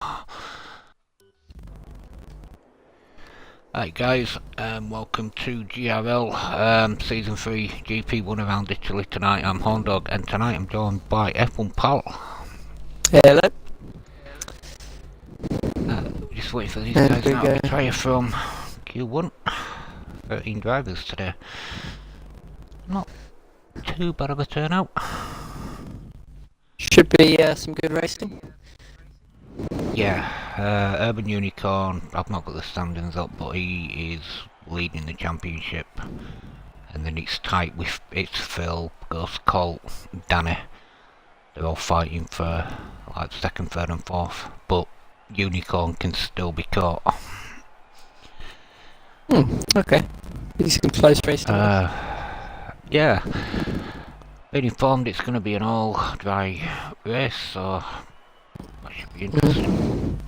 Hi guys, welcome to GRL Season 3 GP1 around Italy tonight. I'm Horndog and tonight I'm joined by F1 Pal. Hello. Just waiting for these guys now to retire from Q1. 13 drivers today. Not too bad of a turnout. Should be some good racing. Yeah, Urban Unicorn, I've not got the standings up, but he is leading the championship. And then it's tight with Phil, Gus, Colt, Danny. They're all fighting for like second, third and fourth, but Unicorn can still be caught. Okay. Decent close racing. Yeah. Been informed it's going to be an all dry race, so that should be interesting.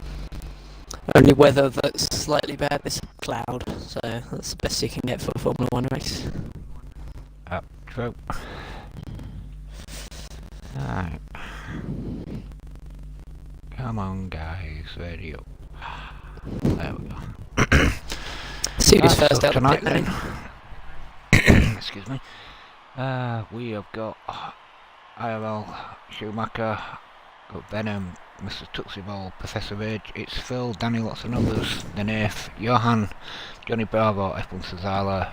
Only weather that's slightly bad is cloud, so that's the best you can get for a Formula 1 race. True. Alright. Come on guys, ready up. There we go. See who's first so out tonight the pit then. Excuse me. We have got IRL, Schumacher, got Venom, Mr. Tootsie Ball, Professor Ridge, it's Phil, Danny, lots of numbers, the Nath, Johan, Johnny Bravo, F1 Cesala,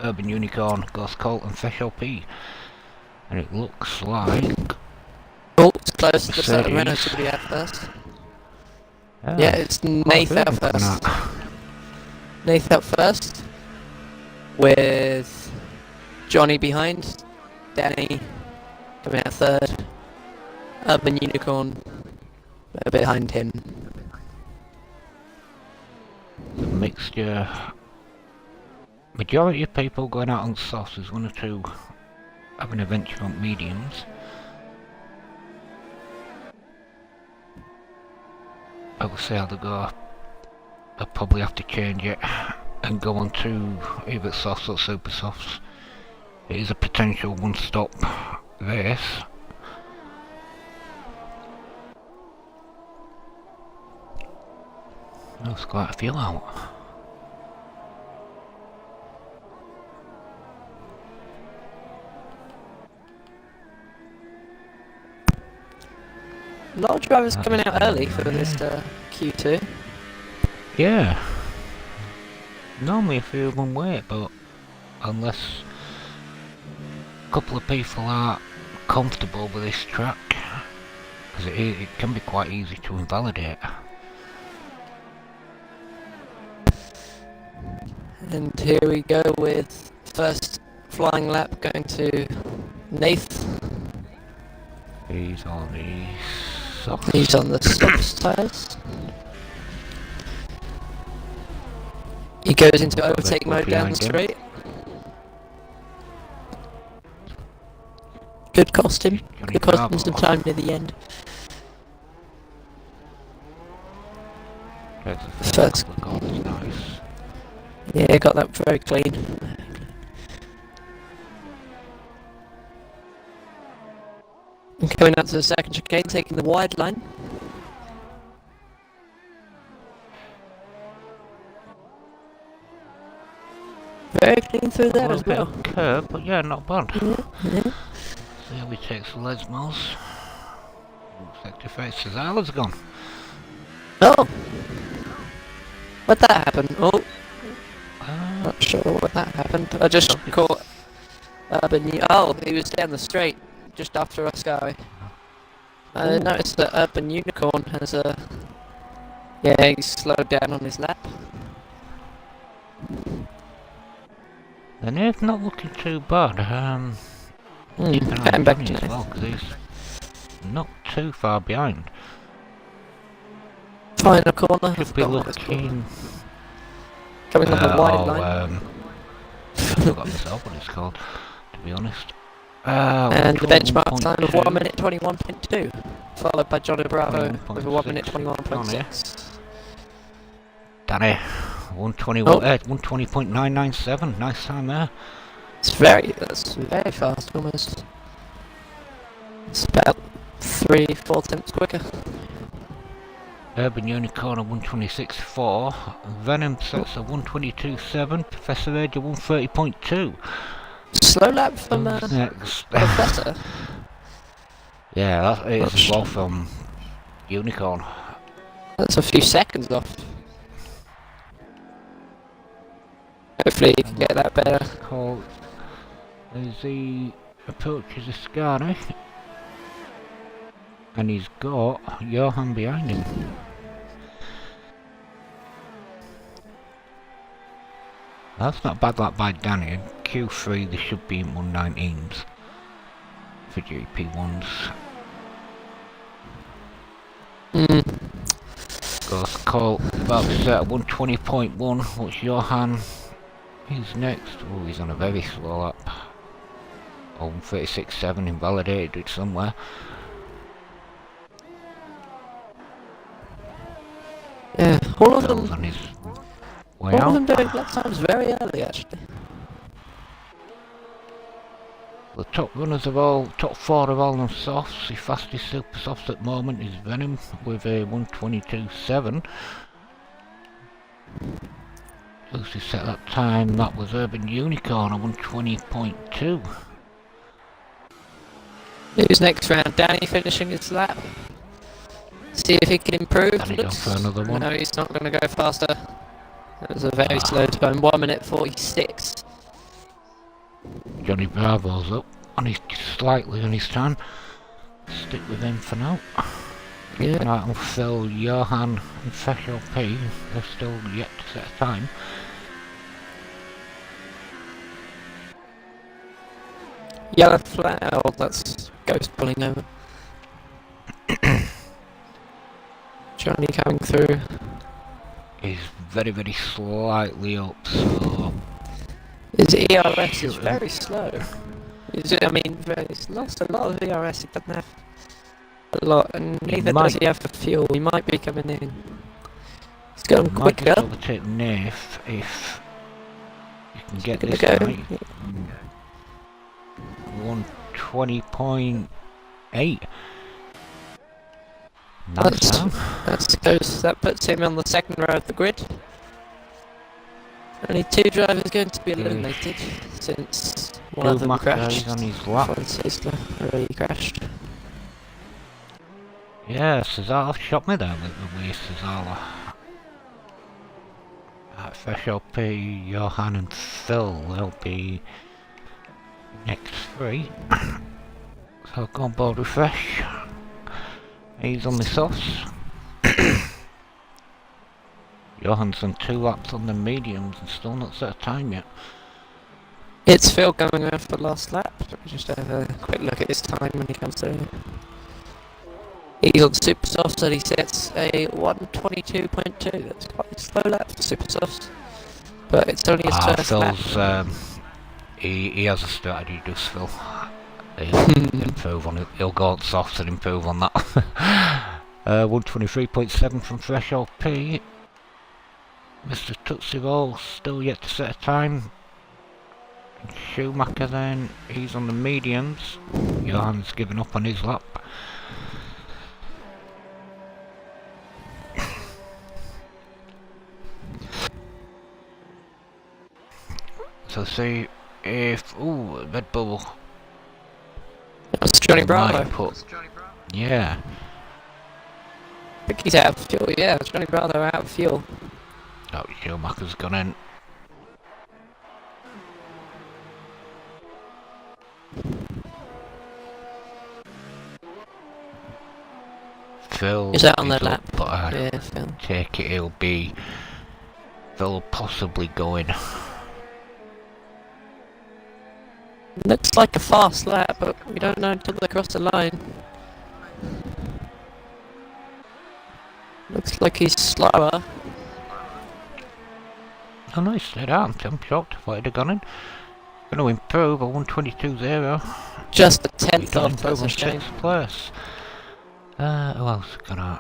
Urban Unicorn, Ghost Colt and Fish P. And it looks like... Oh, it's close. Looks like Renault's going to be out first. Yeah, it's Nath out first. Nath out first. With Johnny behind. Danny coming out third. Urban Unicorn behind him. The mixture... Majority of people going out on sauces, one or two having a venture on mediums. I will see how they go. I'll probably have to change it and go on to either softs or super softs. It is a potential one-stop race. There's quite a few out. A lot of drivers coming out early for this Q2. Yeah. Normally a few of them wait, but unless a couple of people are comfortable with this track, because it can be quite easy to invalidate. And here we go with first flying lap going to Nath. He's on the softs. He's on the softs tyres. He goes into overtake mode down the straight. Could cost him. Could cost him some time near the end. First. Nice. Yeah, got that very clean. And coming out to the second chicane, taking the wide line. Very clean through there as well. Curve, but yeah, not bad. Yeah. See how he takes the Lesmos. Looks like the face Cesala's gone. Oh! What'd that happen? Oh! Not sure what that happened. I just caught Urban. Oh, he was down the straight just after us going. I noticed that Urban Unicorn has a. Yeah, he's slowed down on his lap. The Nath not looking too bad. Getting back to as well, because he's not too far behind. Final corner. Should be looking. Coming on the wide line. I forgot myself what it's called, to be honest. And the benchmark time of 1 minute 21.2, followed by Johnny Bravo with a 1 minute 21.6. Danny, 120.997. Nice time there. That's very fast, almost. It's about 3-4 tenths quicker. Urban Unicorn a 126.4. Venom sets a 122.7. Professor Edge a 130.2. Slow lap from Who's next? Professor. Yeah, that is as well from Unicorn. That's a few seconds off. Hopefully you can get that better. Called as he approaches the Scania, and he's got Johan behind him. That's not bad lap by Danny. Q3 they should be in 119s for GP1s. Goes Cole about to set at 120.1. What's Johan? He's next. Oh, he's on a very slow lap. Oh, 136.7 invalidated somewhere. Yeah, all of Phil's them. on his way All out. of them doing lap times very early, actually. The top runners of all, top 4 of all them softs. The fastest super softs at the moment is Venom with a 122.7. Who's set that time? That was Urban Unicorn, a 120.2. Who's next round? Danny finishing his lap. See if he can improve. Danny going for another one. No, he's not going to go faster. That was a very slow time. 1 minute 46. Johnny Bravo's up, and he's slightly on his time. Stick with him for now. Yeah. Right, and Phil, Johan, and Fresh LP, they're still yet to set a time. Yellow flag. Oh, that's Ghost pulling over. Johnny coming through. He's very, very slightly up, so His ERS is very slow. I mean, he's lost a lot of ERS. He doesn't have a lot, and neither does he have the fuel. He might be coming in. He's going quicker. Might just overtake Nath if you can get this go. right. 120.8. Nice time. That puts him on the second row of the grid. Only 2 drivers going to be eliminated since one of them crashed. On his lap. Francisco already crashed. Yeah, Cesar shot me there with the way Cesar. Fresh LP, Johan and Phil will be next 3. So go on board with Fresh. He's on the softs. Johan's done 2 laps on the mediums and still not set a time yet. It's Phil coming around for the last lap. Just have a quick look at his time when he comes through. He's on super softs and he sets a 122.2. That's quite a slow lap for super softs. But it's only his first Phil's, lap. He has a strategy, does Phil. He'll improve on it. He'll go on softs and improve on that. 123.7 from Fresh LP. Mr. Tootsie Roll still yet to set a time. Schumacher then, he's on the mediums. Johan's given up on his lap. So see if Red Bull. That's Johnny Bravo. Yeah. I think he's out of fuel. Yeah, Johnny Bravo out of fuel. Oh, Schumacher's gone in. Phil is out on the up, lap. But Yeah, Phil. take it, he'll be. Phil possibly going. Looks like a fast lap, but we don't know until they cross the line. Looks like he's slower. Oh no, he stayed out. I'm shocked. Thought he'd have gone in. Going to improve a 122.0. Just a 10th off, Improve that's a on shame. 6th place. Who else gonna?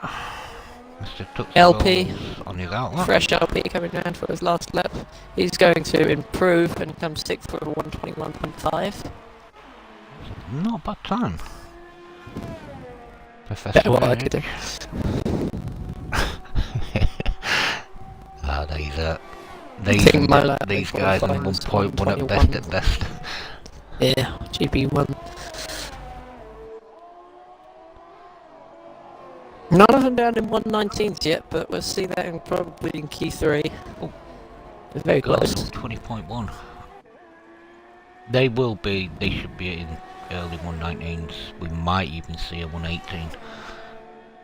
Mr. Tuxedo's LP. On his outlet. Fresh LP coming round for his last lap. He's going to improve and come 6th for a 121.5. Not a bad time. Professor Better what I could do. these think my lap these before guys are qualifying was 1.1 at best 1:21. at best. Yeah, GP1. None of them down in 1/19th yet, but we'll see that probably in Q3. Oh, It's very goes close. on 20.1. They should be in early 119s. We might even see a 118.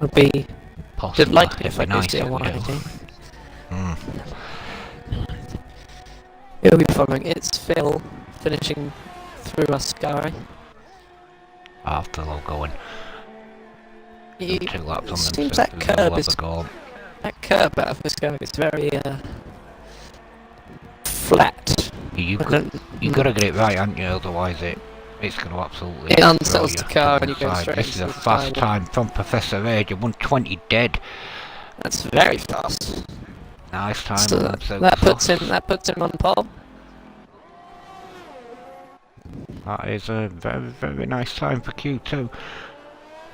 I'd be Possibly. delighted if I It'd be do nice see a if we do. 118. Mm. It'll be following. It's Phil finishing through Ascari. After they'll go in. He 2 laps on them, seems so that they'll curb have is a go. that curb out of Ascari is very flat. You I don't- gotta get it right, haven't you? Otherwise it's gonna absolutely It throw unsettles you the to car one and you go side. straight This is into a the fast tyre. time from Professor Age, a 120 dead. That's very fast. Nice time So on them, so that puts him on pole. that is a very, very nice time for Q2.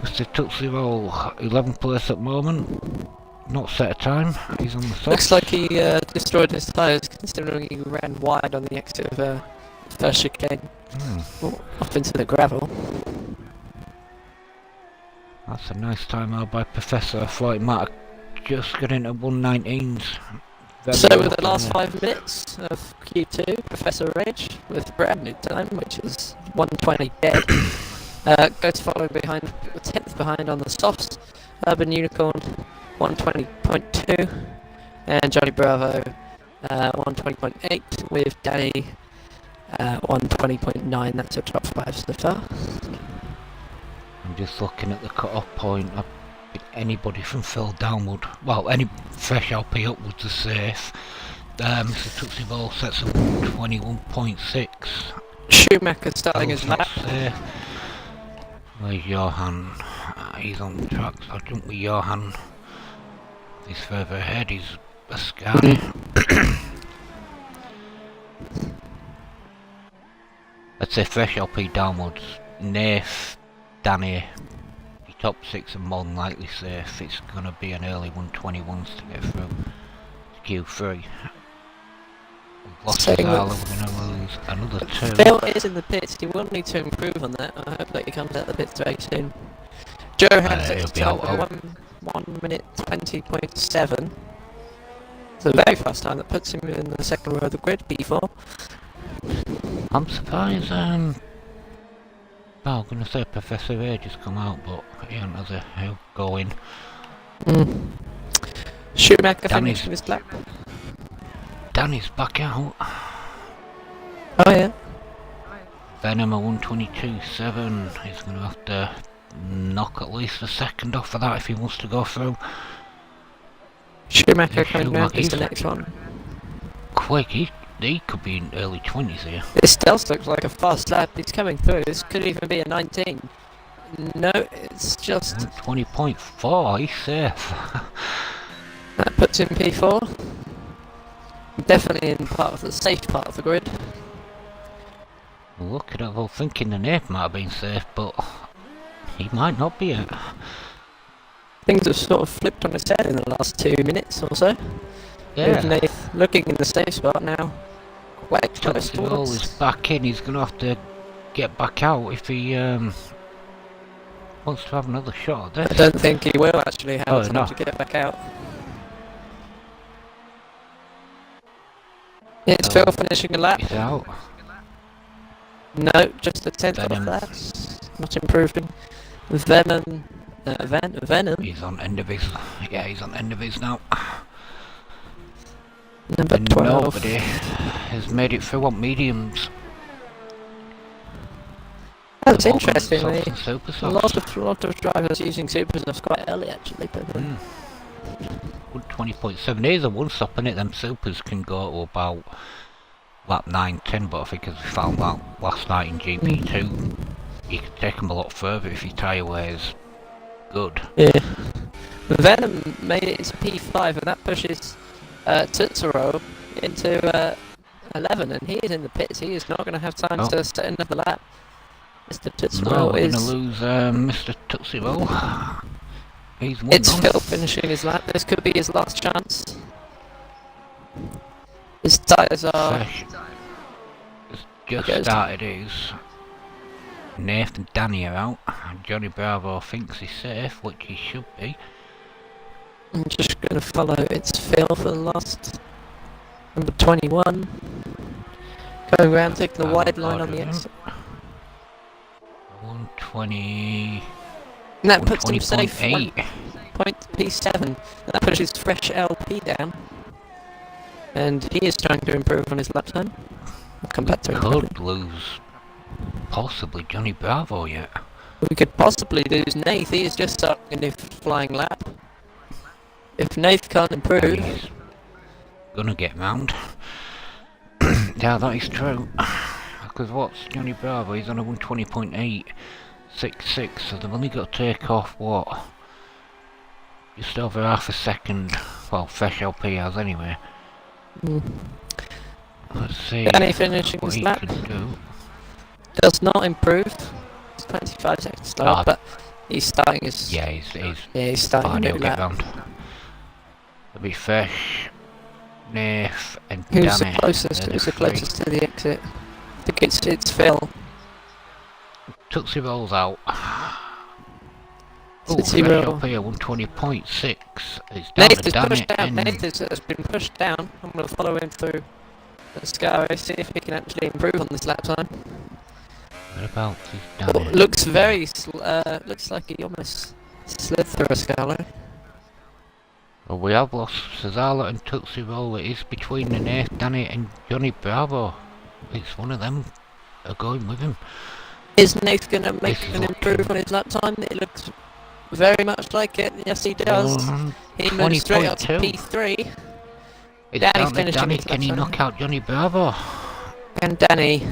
Mr. Tuxedo, 11th place at the moment. Not set a time, he's on the top. Looks like he destroyed his tyres considering he ran wide on the exit of first chicane. Off into the gravel. That's a nice time out by Professor. I thought he might have just got into 119s. So with the last 5 minutes of Q2, Professor Rage with a brand new time, which is 120 dead. Goes following behind, 10th behind on the softs. Urban Unicorn 120.2 and Johnny Bravo 120.8 with Danny 120.9. That's a top 5 so far. I'm just looking at the cut-off point. Anybody from Phil downward, well, any fresh LP upwards is safe. Mr. Tootsie Ball sets a 121.6. Schumacher starting Phil's his not lap. safe. Where's Johan? He's on the track, so I'll jump with Johan. He's further ahead, he's a Sky. Let's say fresh LP downwards. Nath, Danny, your top 6 are more than likely safe. It's gonna be an early 121s to get through to Q3. We've lost Zala, we're gonna lose another 2. Phil is in the pits, he will need to improve on that. I hope that he comes out the pits very soon. Joe has he'll be out. 1 minute 20.7. It's a very fast time that puts him in the second row of the grid, P4. I'm surprised, well, I'm gonna say Professor Age has come out, but he hasn't he'll go in. Schumacher Danny's- finishing his lap. Danny's back out. Oh yeah. Venom a 122.7. He's gonna have to knock at least a second off of that if he wants to go through. Schumacher coming down Schumacher's is the next one. quick, he could be in early 20s here. This still looks like a fast lap. He's coming through. This could even be a 19. No, it's just 20.4, he's safe. that puts him P4. Definitely in part of the safe part of the grid. Look at it, well, thinking the Nath might have been safe, but he might not be it. Things have sort of flipped on its head in the last 2 minutes or so. Yeah. With Nath looking in the safe spot now. Quite close Tuxedo is towards. back in, he's gonna have to get back out if he wants to have another shot at I this. don't think he will actually have Oh, time no. to get back out. It's Oh. Phil finishing a lap. He's out. No, just a 10th off Venom. that. Not improving. Venom. Venom. He's on end of his. Yeah, he's on end of his now. Number And 12. nobody has made it through on mediums. That's The bottom, interesting. softs and super A softs. lot of drivers using super softs quite early actually. But, Good 20.7. Here's a one stop in it. Them supers can go to about lap 9, 10, but I think as we found out last night in GP2, you can take them a lot further if your tyre wear is good. yeah. Venom made it to P5 and that pushes Tutsuro into 11 and he is in the pits. He is not going to have time to set another lap. Mr. Tutsuro No, we're is... going to lose Mr. Tootsie Roll. He's one It's on. Phil finishing his lap. This could be his last chance. His tyres are... Fresh has just started his. Nathan and Danny are out. Johnny Bravo thinks he's safe, which he should be. I'm just going to follow its Phil for the last. Number 21. Going round, taking the wide line on the exit. 120. And that puts him safe. 120.8. Point P7. That pushes fresh LP down. And he is trying to improve on his lap time. I'll come back to him. Could lose possibly Johnny Bravo yet. We could possibly lose Nath. He is just starting a flying lap. If Nath can't improve... He's gonna get round. Yeah, that is true. Because what's Johnny Bravo? He's on a 120.866, so they've only got to take off what? Just over half a second. Well, fresh LP has anyway. Let's see Danny finishing what his he lap. can do. Does not improve. It's 25 seconds slower, but he's starting his... Yeah, he's starting a fine, new he'll get lap. round. It'll be fresh, Nath and Who's Danny. the closest? They're Who's the three. closest to the exit? I think it's Phil. Tootsie Roll's out. Oh, Tootsie fresh Roll. up here, 120.6. It's down Nath to is Danny pushed down. and Nath has been pushed down. I'm going to follow him through the sky, see if he can actually improve on this lap time. whereabouts is Oh, Danny? looks very... looks like he almost slid through a scala. Well, we have lost Cesala and Tootsie Roll. It is between the Nath, Danny and Johnny Bravo. It's one of them are going with him. Is Nath going to make This is an looking- improve on his lap time? It looks very much like it. Yes, he does. He moves straight up to 20.2. P3. It's Danny's down to finishing Danny. his Can he lap knock time. out Johnny Bravo? And Danny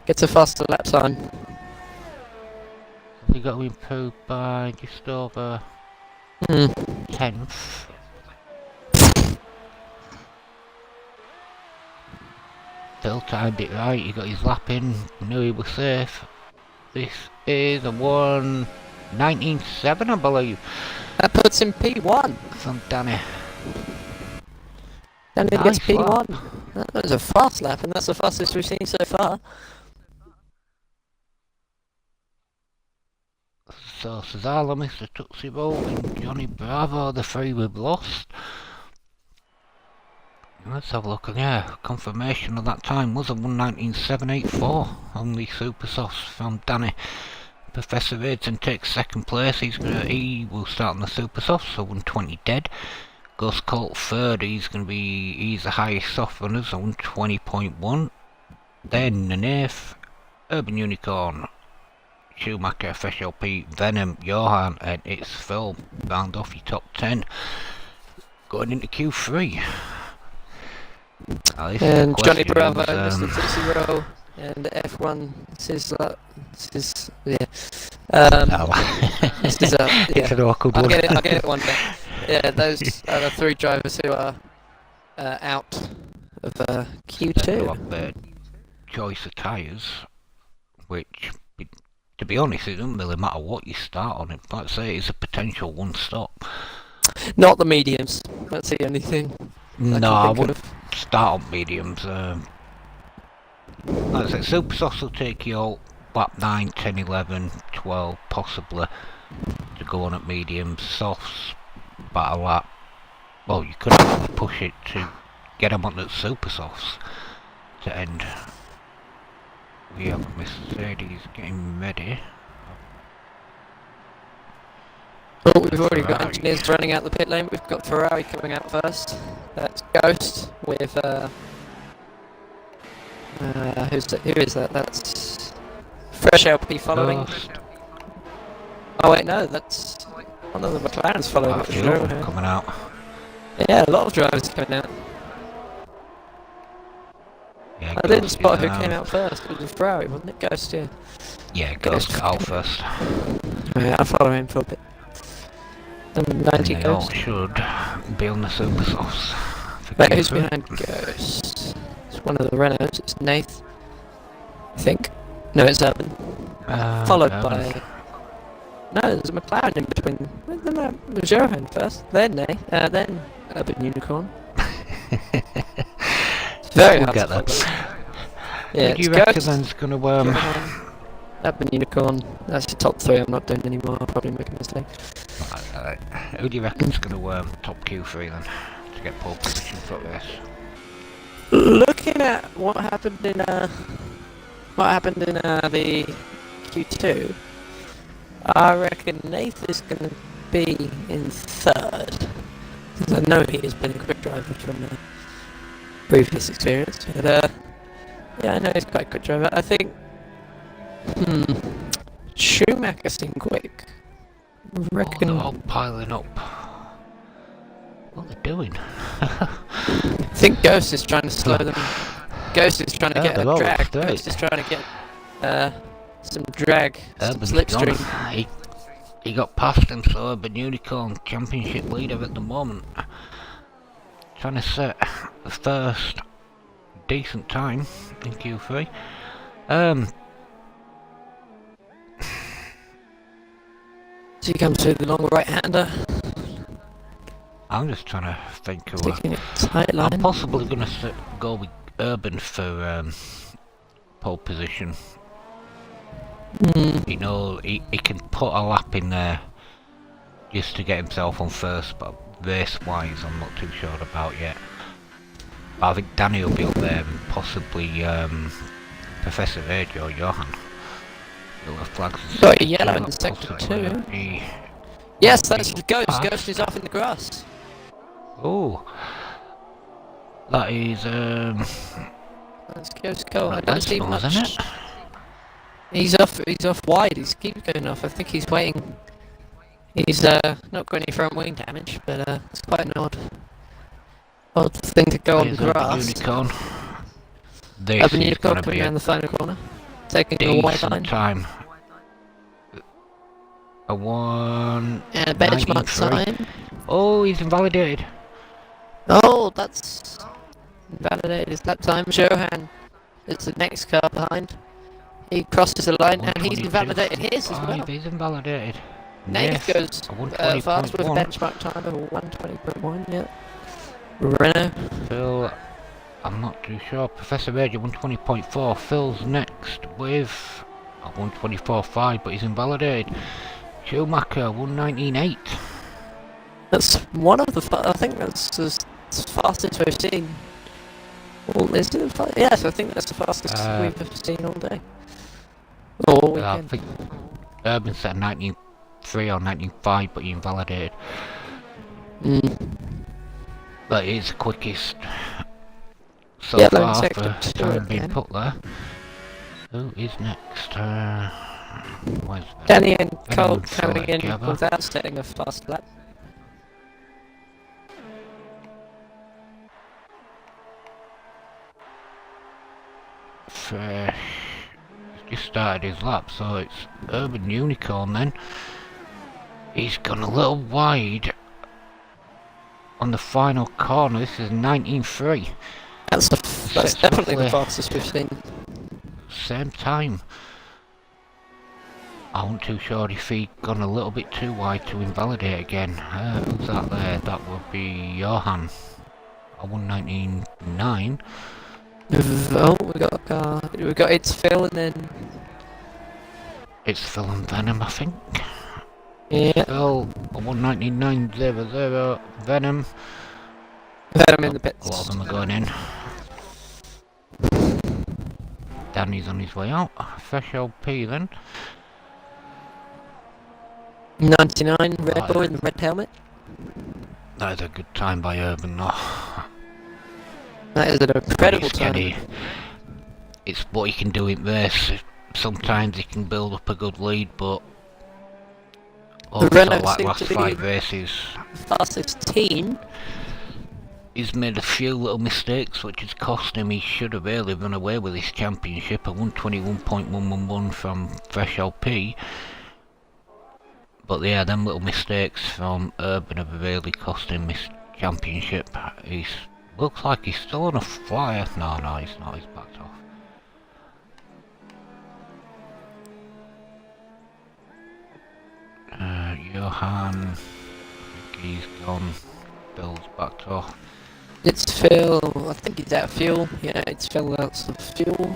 gets a faster lap time. He got to improve by just over Hmm. 10th. Phil timed it right, he got his lap in, knew he was safe. This is a 1:19.7, I believe, That puts him P1. from Danny. Danny Nice gets P1. lap. That was a fast lap, and that's the fastest we've seen so far. So Cesala, Mr. Tootsie Roll and Johnny Bravo, the three we've lost. Let's have a look. Yeah, confirmation of that time was a 1:19.784 on the Super Softs from Danny. Professor Ayrton takes second place. He will start on the Super Softs, so 120 dead. Ghost Colt third. He's the highest soft runners, so 120.1. Then the Nath, Urban Unicorn, Schumacher, Fresh LP, Venom, Johan, and it's Phil. Round off your top 10. Going into Q3. This is And the Johnny question, Bravo, Mr. Tootsie Roll, and F1. This is yeah. This is It's yeah. an awkward I'll one. get it one day. Yeah, those are the three drivers who are out of Q2. Got their choice of tyres, which, to be honest, it doesn't really matter what you start on it. Like I say, it's a potential one stop. Not the mediums. That's the only thing. No, I think wouldn't of. start on mediums. Like I said, Super Softs will take you out lap 9, 10, 11, 12, possibly, to go on at mediums. Softs, about a lap. Well, you could actually push it to get them on the Super Softs to end. We have Mercedes getting ready. Oh, we've already got Ferrari. engineers running out the pit lane. We've got Ferrari coming out first. That's Ghost with who is that? That's Fresh LP following. Ghost. Oh wait, no, that's one of the McLarens following. Quite a for few sure, of them yeah. coming out. Yeah, a lot of drivers coming out. Yeah, I didn't Ghost spot is, who came out first. It was a Ferrari, wasn't it? Ghost, yeah. Yeah, Ghost got out first. Yeah, I'll follow him for a bit. Number 90 And they all Ghost. should be on the Super Softs. Wait, who's behind Ghost? It's one of the Renaults. It's Nath. I think. No, it's Urban. Followed by... No, there's a McLaren in between. There's Johan first, then Nath, then Urban Unicorn. Very We'll hard get to there. follow. Yeah, Who do it's you reckon Ghost, then's gonna Urban Unicorn. That's the top three. I'm not doing anymore. I'll probably make a mistake. who do you reckon's gonna top Q3 then to get pole position for this? Looking at what happened in the Q2, I reckon Nath is going to be in third. Because I know he has been a quick driver from previous experience. But yeah, I know he's quite a quick driver. I think Schumacher seemed quick. Reckon. Oh, they're all piling up. What are they doing? I think Ghost is trying to slow them. Ghost is trying to get a drag. Ghost is trying to get some drag, some slipstream. He got past him, so Urban Unicorn Championship leader at the moment. Trying to set the first decent time in Q3. So he comes through the long right-hander. I'm just trying to think of Taking it tight line. I'm possibly going to go with Urban for pole position. You know, he can put a lap in there just to get himself on first, but race-wise I'm not too sure about yet. But I think Danny will be up there and possibly Professor Age or Johan. Yellow flags. Got a yellow in sector 2. Yes, that's Ghost. Ghost is off in the grass. Oh, that is That's Ghost go. I don't that's see nice, much. isn't it? He's off wide. He keeps going off. I think he's waiting. He's not got any front wing damage, but it's quite an odd thing to go on the grass. Unicorn. Urban Unicorn coming around the final corner, taking a wide line. Time. A 1. And a benchmark time. Oh, he's invalidated. Oh, that's invalidated. Is that time? Johan is the next car behind. He crosses the line and he's invalidated his as well. He's invalidated. Nath goes fast with a benchmark time of 120.1, yeah. Renault. Phil, I'm not too sure. Professor Major 120.4. Phil's next with a 124.5, but he's invalidated. Schumacher 119.8. That's one of the. I think that's the fastest we've seen. Well, is it? Yes, I think that's the fastest we've seen all day. All weekend. I think Urban set 19.3 or 19.5, but he invalidated. But he's the quickest so far for time being put there. Who is next? Where's Danny and Cole coming in without setting a fast lap. Fresh. He's just started his lap, so it's Urban Unicorn then. He's gone a little wide on the final corner. This is 19.3. That's definitely the fastest we've seen. Same time. I wasn't too sure if he'd gone a little bit too wide to invalidate again. Who's that there? That would be Johan. A 119.9. Oh, we got a car. We got it's Phil and then it's Phil and Venom, I think. Yeah. Phil, a 119.900. Venom. Venom in the pits. A lot of them are going in. Danny's on his way out. Fresh LP then. 99 Red Bull in the red helmet. That is a good time by Urban though. That is an incredible time. It's what he can do in race. Sometimes he can build up a good lead, but also like last 5 races, fastest team. He's made a few little mistakes which has cost him. He should have really run away with his championship. A 121.111 from Fresh LP. But yeah, them little mistakes from Urban have really cost him his championship. He's looks like he's still on a flyer. No, he's not. He's backed off. Johan, I think he's gone. Bill's backed off. It's Phil. I think he's out of fuel. Yeah, it's Phil out of fuel.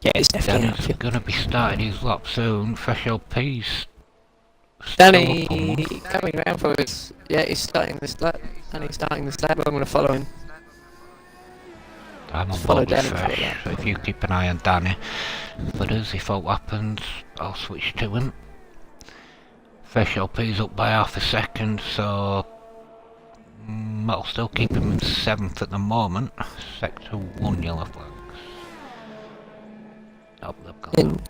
Yeah, he's definitely out of Danny's fuel. gonna be starting his lap soon. Fresh LP's still Danny up on one. coming around for us. Yeah, he's starting this lap. Danny's starting this lap. I'm going to follow him. I'm on Just follow board with Danny for a Fresh, lap. so if you keep an eye on Danny. For us, if all happens, I'll switch to him. Fresh LP's up by half a second, so that'll still keep him in 7th at the moment. Sector 1 yellow flags. Oh, they've got that.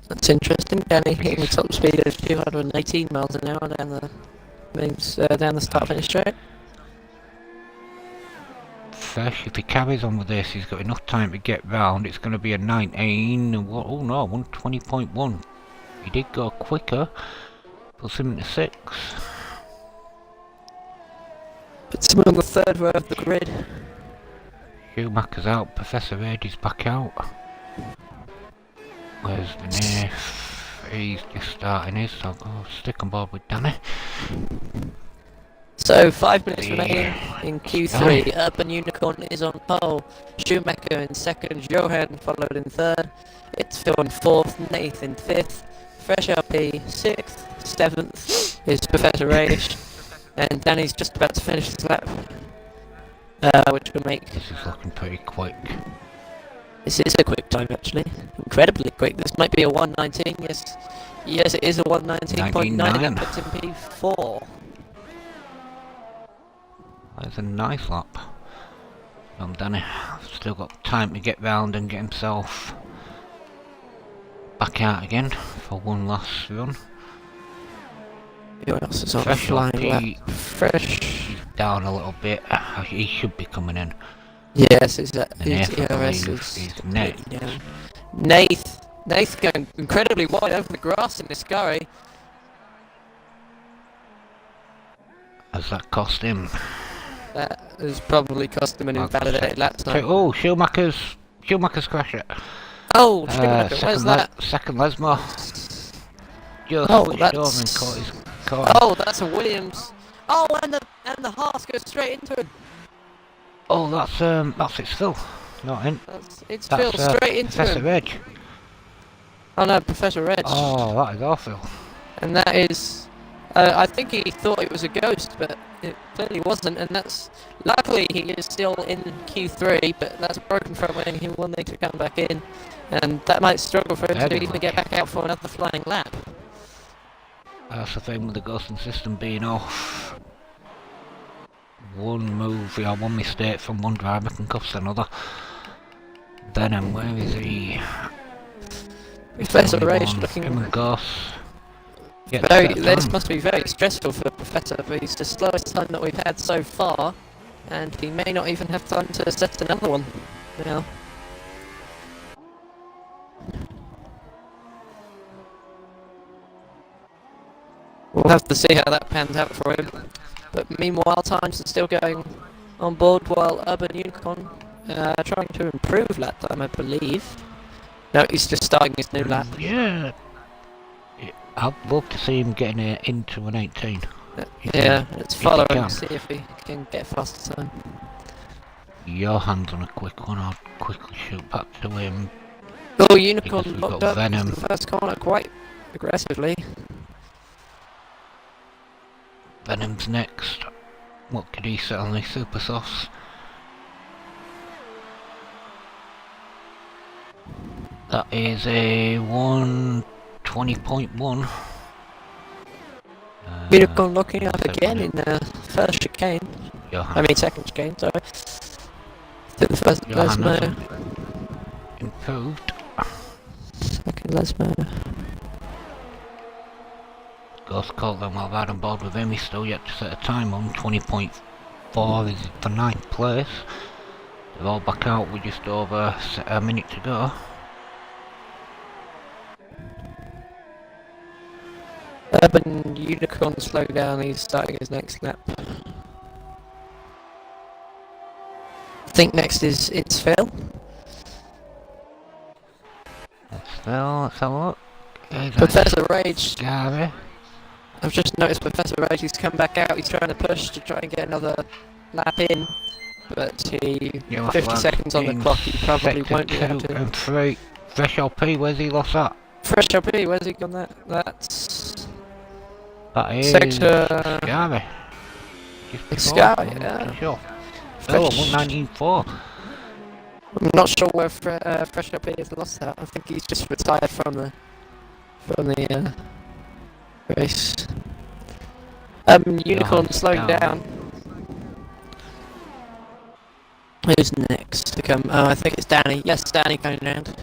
That's interesting. Danny hitting the top speed of 218 miles an hour down the start-finish straight. Fresh, if he carries on with this, he's got enough time to get round. It's going to be a 19. Oh no, 120.1. He did go quicker. Puts him into 6. Puts him on the third row of the grid. Schumacher's out. Professor Age is back out. Where's the Nath? He's just starting his, so I'll go stick on board with Danny. So 5 minutes remaining in Q3. Urban Unicorn is on pole. Schumacher in second. Johan followed in third. It's Phil in fourth. Nath in fifth. Fresh LP 6th. 7th is Professor Rage. And Danny's just about to finish his lap. Which will make... This is looking pretty quick. This is a quick time, actually. Incredibly quick. This might be a 119. Yes, it is a 119.9. That puts him P4. That's a nice lap. Well, Danny, still got time to get round and get himself back out again for one last run. Who else is on a Fresh flying LP, lap? Fresh. he's down a little bit. He should be coming in. Yes, his And Nath, I ERS believe, is is completely next. down. Nath going incredibly wide over the grass in this scurry. Has that cost him? That has probably cost him an invalidated lap time. Oh, Schumacher's crash it. Oh, Schumacher, where's that? Second Lesmo. Just Oh, switched that's... over and caught his car. Oh, that's a Williams. Oh, and the Haas goes straight into him. Oh, that's it's Phil. Not in. It's Phil straight into Professor him. Edge. Oh no, Professor Reg. Oh, that is awful. And that is... I think he thought it was a ghost, but it clearly wasn't, and that's... Luckily, he is still in Q3, but that's broken from when he will need to come back in. And that might struggle for him to even get back out for another flying lap. That's the thing with the ghosting system being off. One move, one mistake from one driver can cost another. Venom, where is he? Professor Rage looking... Him and Goss. This must be very stressful for Professor, but he's the slowest time that we've had so far, and he may not even have time to set another one now. We'll have to see how that pans out for him. But meanwhile, times are still going on board while Urban Unicorn trying to improve lap time, I believe. No, he's just starting his new lap. Yeah. I'd love to see him getting into an 18. Yeah, let's follow him and see if he can get faster time. Your hand's on a quick one, I'll quickly shoot back to him. Oh, Unicorn locked up Venom. the first corner quite aggressively. Venom's next. What could he set on the super softs? That is a 120.1. Unicorn locking up again in the first chicane. Second chicane, sorry. To the first Lesmo. Improved. Second Lesmo. Ghost caught them while right on board with him. He's still yet to set a time on 20.4 is for 9th place. They're all back out with just over a minute to go. Urban Unicorn slow down, he's starting his next lap. I think next it's Phil. Let's have a look. Professor Rage. Gary. I've just noticed Professor Rage, he's come back out, he's trying to push to try and get another lap in, but 50 seconds on the clock, he probably won't be able to. 2 and 3. Fresh LP, where's he lost that? Fresh LP, where's he gone that? That is sector... Scary. Scary, yeah. Sure. Oh, 119.4. I'm not sure where Fresh LP has lost that. I think he's just retired from the race. Unicorn slowing down. Who's next to come? Oh, I think it's Danny. Yes, Danny coming round.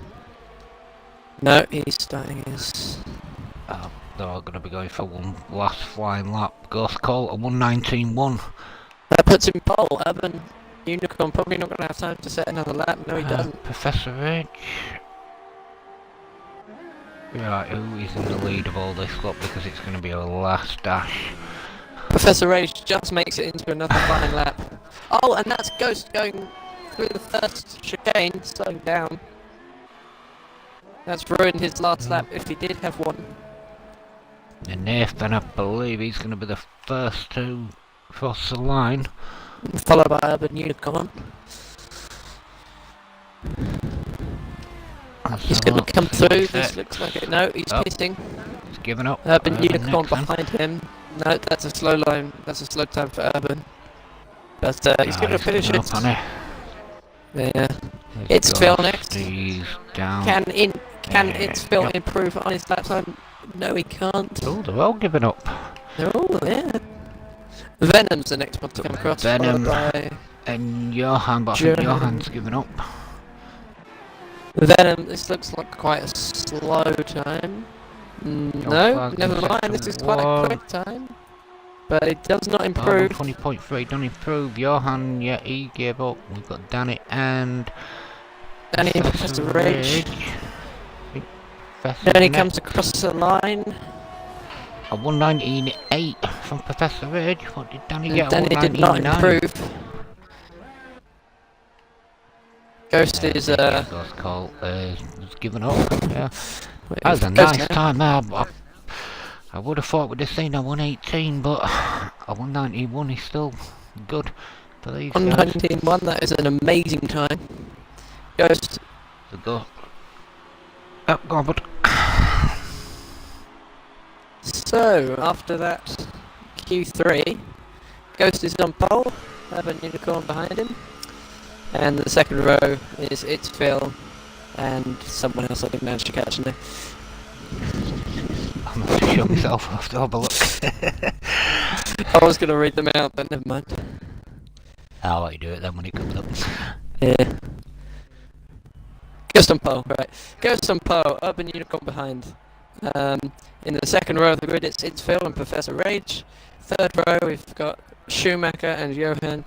No, he's starting his... They're all going to be going for one last flying lap. Ghost Call at 119.1. That puts him pole. Urban Unicorn probably not going to have time to set another lap. No, he doesn't. Professor Rage. Right, who is in the lead of all this lot, because it's going to be a last dash. Professor Rage just makes it into another flying lap. Oh, and that's Ghost going through the first chicane, slowing down. That's ruined his last lap if he did have one. And Nathan, I believe he's going to be the first to cross the line. Followed by Urban Unicorn. He's going to come through, this looks like it. No, he's pitting. He's given up. Urban Unicorn behind him. No, that's a slow line. That's a slow time for Urban. But he's going to finish it. Yeah. It's Phil next. He's down. Can it's Phil improve on his lap time? No, he can't. Oh, they're all giving up. They're all, yeah. Venom's the next one to come across. Venom and Johan, but I think Johan's given up. Venom, this looks like quite a slow time. No, never mind, this is quite a quick time. But it does not improve. 20.3, don't improve. Johan, yeah, he gave up. We've got Danny and Professor Rage. Danny comes across the line. A 119.8 from Professor Rage. What did Danny get? Danny did not improve. Ghost is Ghost Call has given up. Yeah, that was a nice time there. I would have thought we'd have seen a 118, but a 191 is still good for these guys. 119.1, that is an amazing time. Ghost. So go. Up, go on, bud. So, after that, Q3, Ghost is on pole, Urban Unicorn behind him, and the second row is It's Phil, and someone else I didn't manage to catch in there. I'm going to show myself off to have a look. I was going to read them out, but never mind. I'll let you do it then when it comes up. Yeah. Ghost on pole, right. Ghost on pole, Urban Unicorn behind. In the second row of the grid, it's Phil and Professor Rage. Third row, we've got Schumacher and Johan,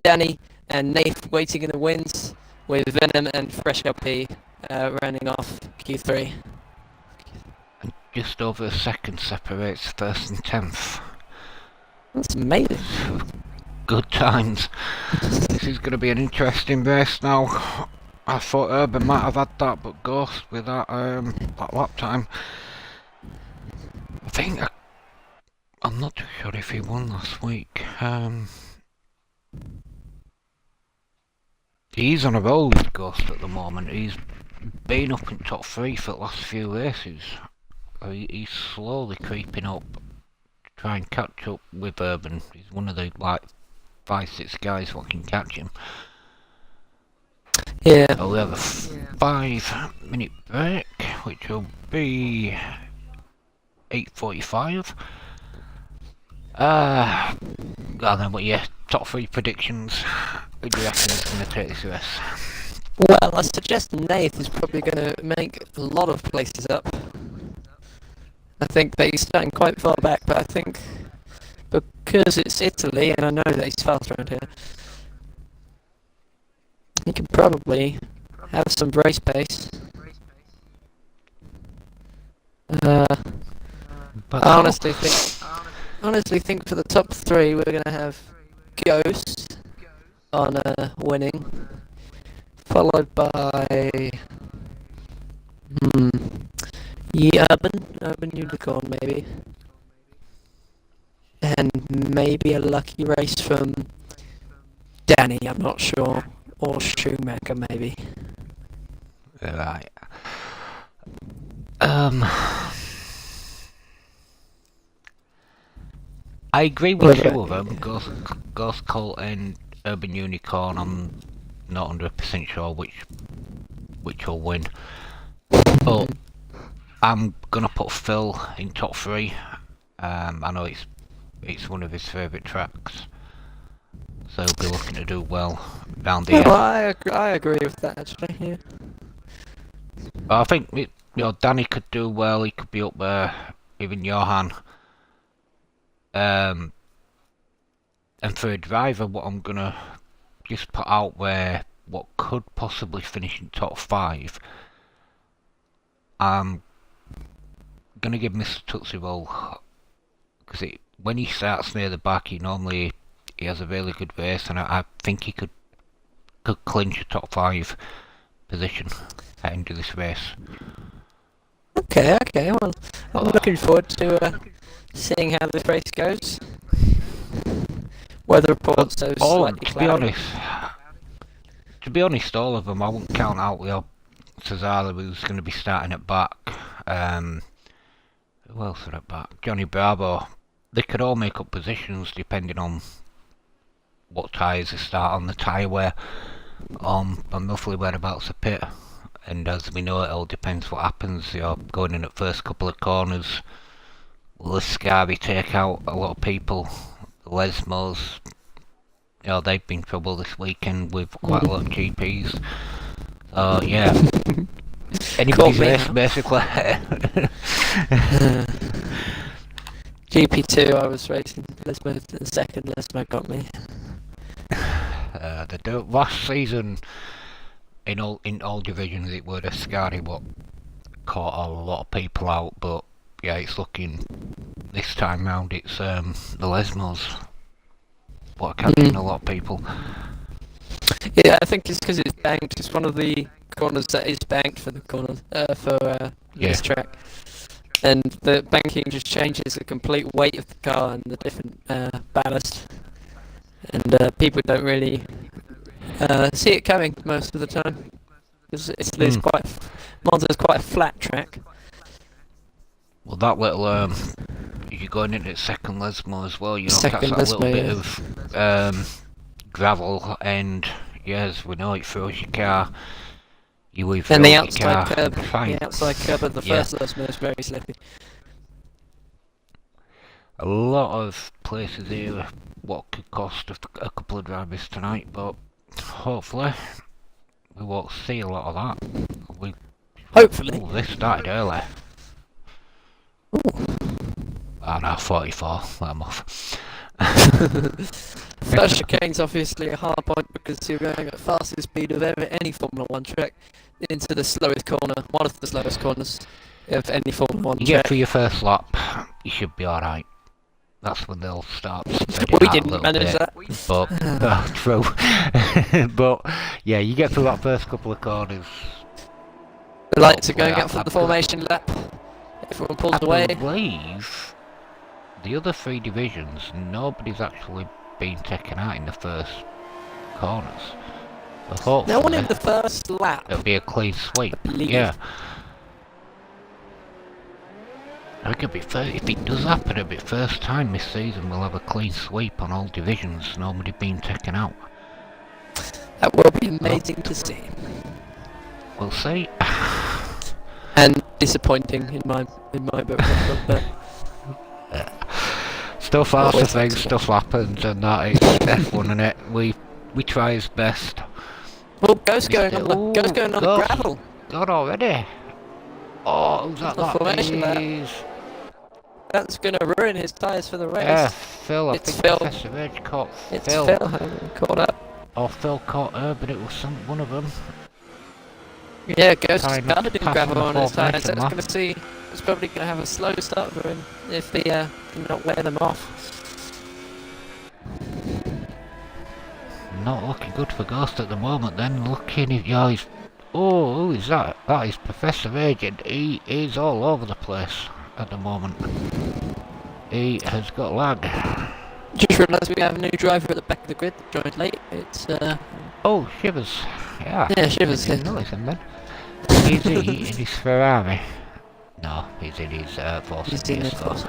Danny and Nath waiting in the wings, with Venom and Fresh LP rounding off Q3. And just over a second separates first and 10th. That's amazing. Good times. This is going to be an interesting race now. I thought Urban might have had that, but Ghost with that lap time. I think I'm not too sure if he won last week. He's on a roll with Ghost at the moment. He's been up in top 3 for the last few races. He's slowly creeping up to try and catch up with Urban. He's one of the 5-6 guys what can catch him. Yeah. So we have a 5-minute break, which will be 8:45. And then what your top 3 predictions? Who do you reckon is going to take this race? Well, I suggest Nath is probably going to make a lot of places up. I think that he's starting quite far back, but I think because it's Italy and I know that he's fast around here, he can probably have some race pace. But I honestly think for the top 3 we're going to have Ghost on winning, followed by Urban Unicorn maybe. and maybe a lucky race from Danny, I'm not sure, or Schumacher maybe. Right. I agree with two of them, Ghost Cult and Urban Unicorn. I'm not 100% sure which will win. But I'm gonna put Phil in top 3. I know it's one of his favourite tracks, so he'll be looking to do well down the end. I agree with that actually. Yeah. I think Danny could do well. He could be up there, even Johan. And for a driver, what I'm gonna just put out there, what could possibly finish in top 5, I'm gonna give Mr. Tootsie Roll, because when he starts near the back, he has a really good race, and I think he could clinch a top 5 position at the end of this race. Okay, well, I'm looking forward to seeing how this race goes. Weather reports so slightly cloudy. To be honest, all of them, I wouldn't count out Cesaro, who's going to be starting at back. Who else are at back? Johnny Bravo. They could all make up positions depending on what tyres they start on, the tyre wear, and roughly whereabouts the pit. And as we know, it all depends what happens. You're going in at first couple of corners. Will the Scarby take out a lot of people? The Lesmos, they've been in trouble this weekend with quite a lot of GPs. So yeah, anybody's race basically. GP2, I was racing Lesmo, the second Lesmo got me. Last season, in all divisions, it were the Scary what caught a lot of people out, but yeah, it's looking this time round it's the Lesmos what are catching a lot of people. Yeah, I think it's because it's banked. It's one of the corners that is banked for the corner this track, and the banking just changes the complete weight of the car and the different ballast, and people don't really see it coming most of the time because it's Monza's quite a flat track. Well, that little you're going into the second Lesmo as well. You know, that's a little bit of gravel, and as we know, it throws your car. You leave and the outside curb, the outside curb of the first Lesmo is very slippy. A lot of places here, what could cost a couple of drivers tonight, but hopefully we won't see a lot of that. Hopefully. This started early. Oh no, 44, let them off. First chicane's obviously a hard point because you're going at fastest speed of any Formula 1 track into the slowest corner, one of the slowest corners of any Formula 1 track. You get through your first lap, you should be alright. That's when they'll start spreading We out didn't a little manage bit. that. But, true. But, yeah, you get through that first couple of corners. The lights are going up for the formation lap. Everyone pulls away. I believe the other 3 divisions, nobody's actually been taken out in the first corners. So hopefully, no one in the first lap. It'll be a clean sweep. Yeah. I think if it does happen, it'll be first time this season we'll have a clean sweep on all divisions, nobody being taken out. That will be amazing to see. We'll see. And disappointing in my book. But stuff happens, and that is F1, isn't it? We try his best. Well, Ghost going on the gravel. God already. Oh, who's that? That is... That's going to ruin his tyres for the race. Yeah, Phil. I think Professor Edge caught Phil. It's Phil caught up. Or Phil caught her, but it was one of them. Yeah, Ghost started in gravel on his tyres. That's going to see. It's probably going to have a slow start for him if they do not wear them off. Not looking good for Ghost at the moment. Then looking if he's. Oh, who is that? That is Professor Edge, and he is all over the place at the moment. He has got lag. Just realised we have a new driver at the back of the grid that joined late. It's Oh, Shivers. Yeah. yeah, Shivers. I didn't notice him then. Is he in his Ferrari? No, he's in his Force He's India, in the so Force.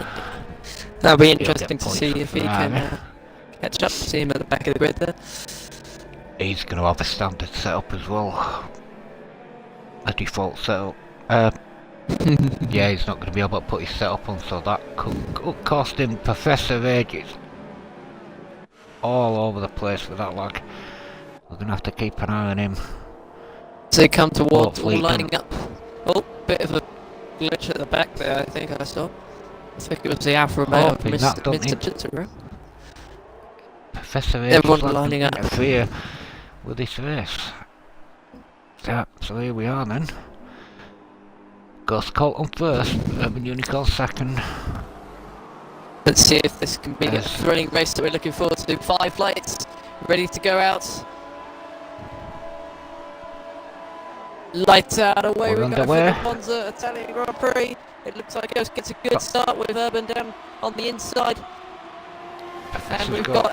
That'll be he'll interesting get to points see for if he Ferrari. can catch up. See him at the back of the grid there. He's going to have a standard setup as well. A default setup. Yeah, he's not going to be able to put his setup on, so that could cost him Professor ages. All over the place with that lag. We're going to have to keep an eye on him. So they come towards Hopefully all lining up. Oh, bit of a glitch at the back there, I think I saw. I think it was the Alpha Romeo of Hoping that don't Mr. Jitterbro. Professor H Everyone is lining up. interfere with this race. Yeah, so here we are then. Ghost Colton first, Urban Unicorn second. Let's see if this can be a Yes. thrilling race that we're looking forward to. 5 lights, ready to go out. Lights out, away We're we go underway. for the Monza Italian Grand Prix. It looks like it gets a good start with Urban down on the inside. And Professor's we've got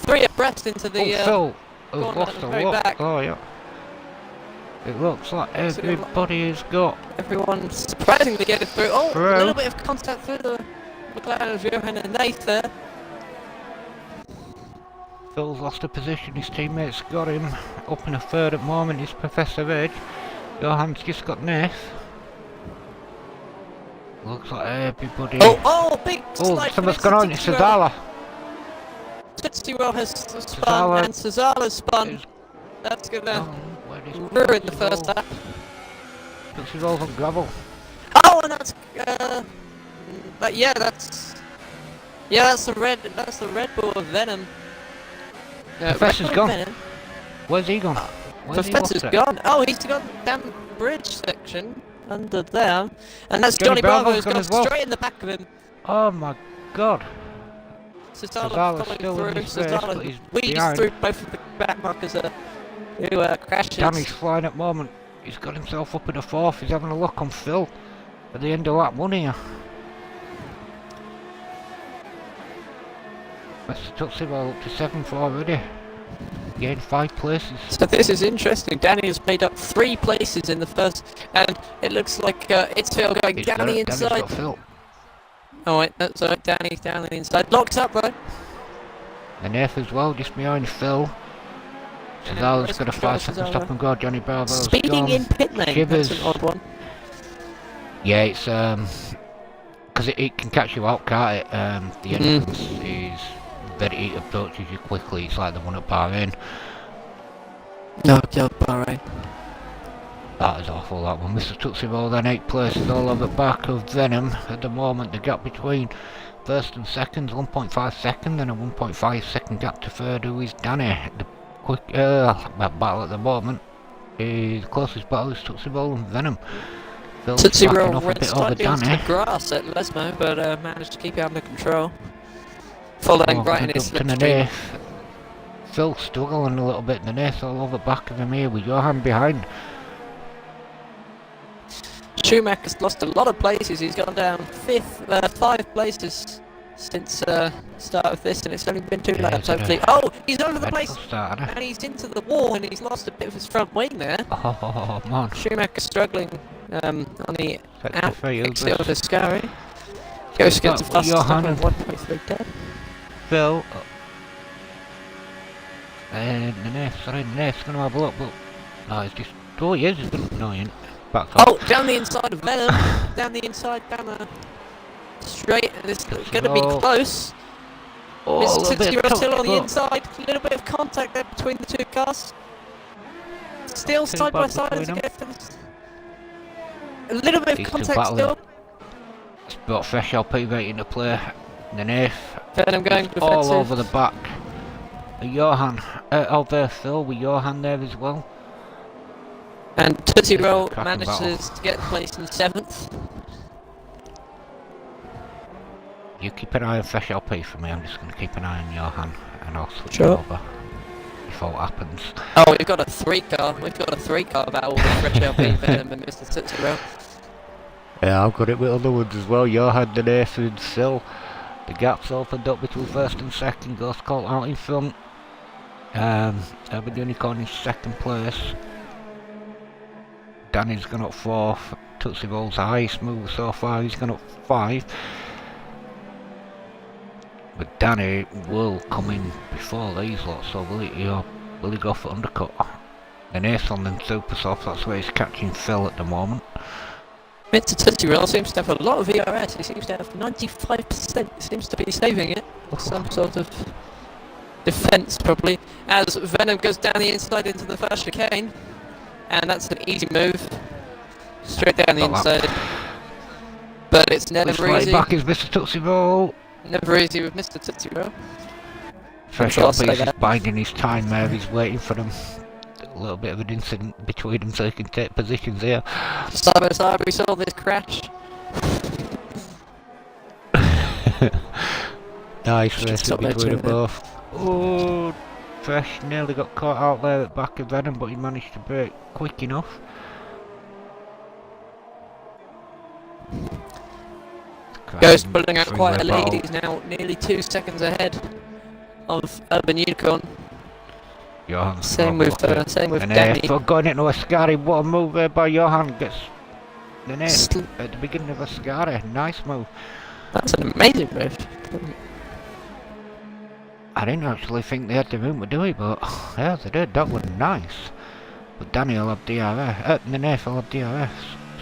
three abreast into the Phil has corner lost at a the very lot. back. Oh yeah. It looks like everybody has got. Everyone surprisingly getting through. Oh, Through. a little bit of contact through the McLaren of Johan and Nath there. Phil's lost a position, his teammates got him up in a third at the moment, is Professor Edge. Johan's just got Nath. Looks like everybody. Big Oh, slide something's from gone on, it's Sazala. Tootsie Roll has spun Sazala and Sazala's spun. is That's gonna where is ruin the first lap. Tootsie Roll's on gravel. Oh, and that's that's the Red Bull of Venom. Professor's Red Bull gone. Venom. Where's he gone? Where's he Professor's lost it? gone. Oh, he's gone down the bridge section under there, and that's Johnny Johnny Bravo Bravo's who's gone gone as well. straight in the back of him. Oh my god. Sazala Sazala's still following in through. his race, but Sazala he's weaves behind. through both of the back markers who crashes. Danny's flying at the moment. He's got himself up in the fourth. He's having a look on Phil at the end of lap 1 here. Mr. Tootsie Roll up to 7th already. Gained 5 places. So this is interesting. Danny has made up 3 places in the first, and it looks like it's Phil going He's down got the it. Danny's inside. got Phil. Oh wait, that's Danny's down the inside. Locked up though. And Nath as well, just behind Phil. Sazala's got a 5 second stop and go. Johnny Bravo's Speeding gone. in pit lane. Shivers. That's an odd one. Yeah, it's because it can catch you out, can't it? The entrance is very, it approaches you quickly. It's like the one at Bahrain. No, God, alright. That is awful, that one. Mr. Tootsie Roll then 8 places all over the back of Venom. At the moment, the gap between first and second is 1.5 second, and a 1.5 second gap to third, who is Danny. The quick battle at the moment is closest battle is Tootsie Roll and Venom. Phil's Tootsie backing Roll off a went bit over slightly onto the Danny. grass at Lesmo, but managed to keep it under control. Following right in his slipstream. Phil struggling a little bit, the Nath all over the back of him here with Johan behind. Schumacher's lost a lot of places. He's gone down 5 places since start of this, and it's only been 2 laps. Hopefully, he's over the place, and he's into the wall, and he's lost a bit of his front wing there. Oh man. Schumacher struggling on the exit of the Scary. Goes Goes to fast Johan on and 1.3 dead. Phil. And the Nath's going to have a look, but no, it's just. Oh, he is, no, he ain't. Back up. Oh, down the inside of Venom. Down the inside, down the straight. It's going to be close. Oh, Mr. Tootsie Roll still on the but inside. A little bit of contact there between the 2 cars. Still side by side as it gets. A little bit of These two contact battling. still. It's brought fresh LP right into play. The Nath Venom going is all defensive. over the back. Johan, over Phil with Johan there as well. And Tootsie This is a Roll cracking manages to get placed in 7th. You keep an eye on fresh LP for me. I'm just going to keep an eye on Johan, and I'll switch Sure. over before it happens. Oh, we've got a 3 car. We've got a 3 car battle with Fresh LP, Venom and Mr. Tootsie Roll. Yeah, I've got it with other ones as well. Johan, the Nathan, Sil. The gap's opened up between first and second. Ghost caught out in front. Urban Unicorn in second place. Danny's gone up fourth. Tootsie Roll's the highest mover so far. He's gone up 5. But Danny will come in before these lots, so will he go for undercut? An ace on them super soft, that's where he's catching Phil at the moment. Mr. Tootsie Roll seems to have a lot of ERS. He seems to have 95%. He seems to be saving it. Some sort of defense, probably. As Venom goes down the inside into the first chicane. And that's an easy move. Straight down the inside. But it's never easy. Back is Mr. Tootsie Roll. Never easy with Mr. Tootsie Roll. Fresh up, he's just biding his time there. He's waiting for them. A little bit of an incident between them so he can take positions here. Side by side, we saw this crash. Nice race between them both. Oh, Fresh nearly got caught out there at the back of Venom, but he managed to break quick enough. Ghost pulling out quite a lead. He's now nearly 2 seconds ahead of Urban Unicorn. Johan. Same with Danny. Going into Ascari, what a move there by Johan. Gets the net at the beginning of Ascari. Nice move. That's an amazing move. I didn't actually think they had the room to do it, but yeah, they did. That was nice. But Danny will have DRS. The Nath will have DRS.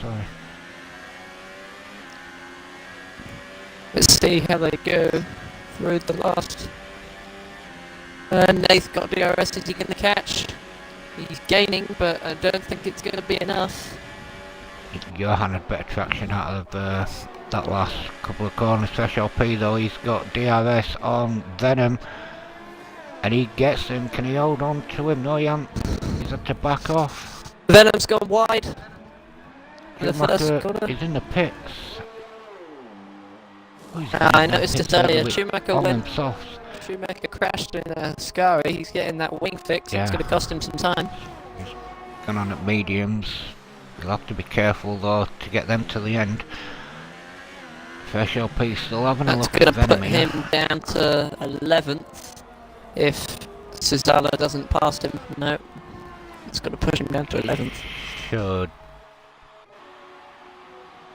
Sorry. Let's see how they go through the last. Nath got DRS. Is he going to catch? He's gaining, but I don't think it's going to be enough. Johan had better traction out of that last couple of corners. Fresh LP though, he's got DRS on Venom. And he gets him. Can he hold on to him? No, he hasn't. He's had to back off. Venom's gone wide. The first corner. He's in the pits. I noticed it earlier. Schumacher went. Soft. Schumacher crashed in Scary. He's getting that wing fix. Yeah. It's going to cost him some time. He's gone on at mediums. You'll have to be careful though to get them to the end. Fresh LP still having a look at Venom. That's going to put him down to 11th if Cesaro doesn't pass him. No, it's going to push him down to 11th. Should.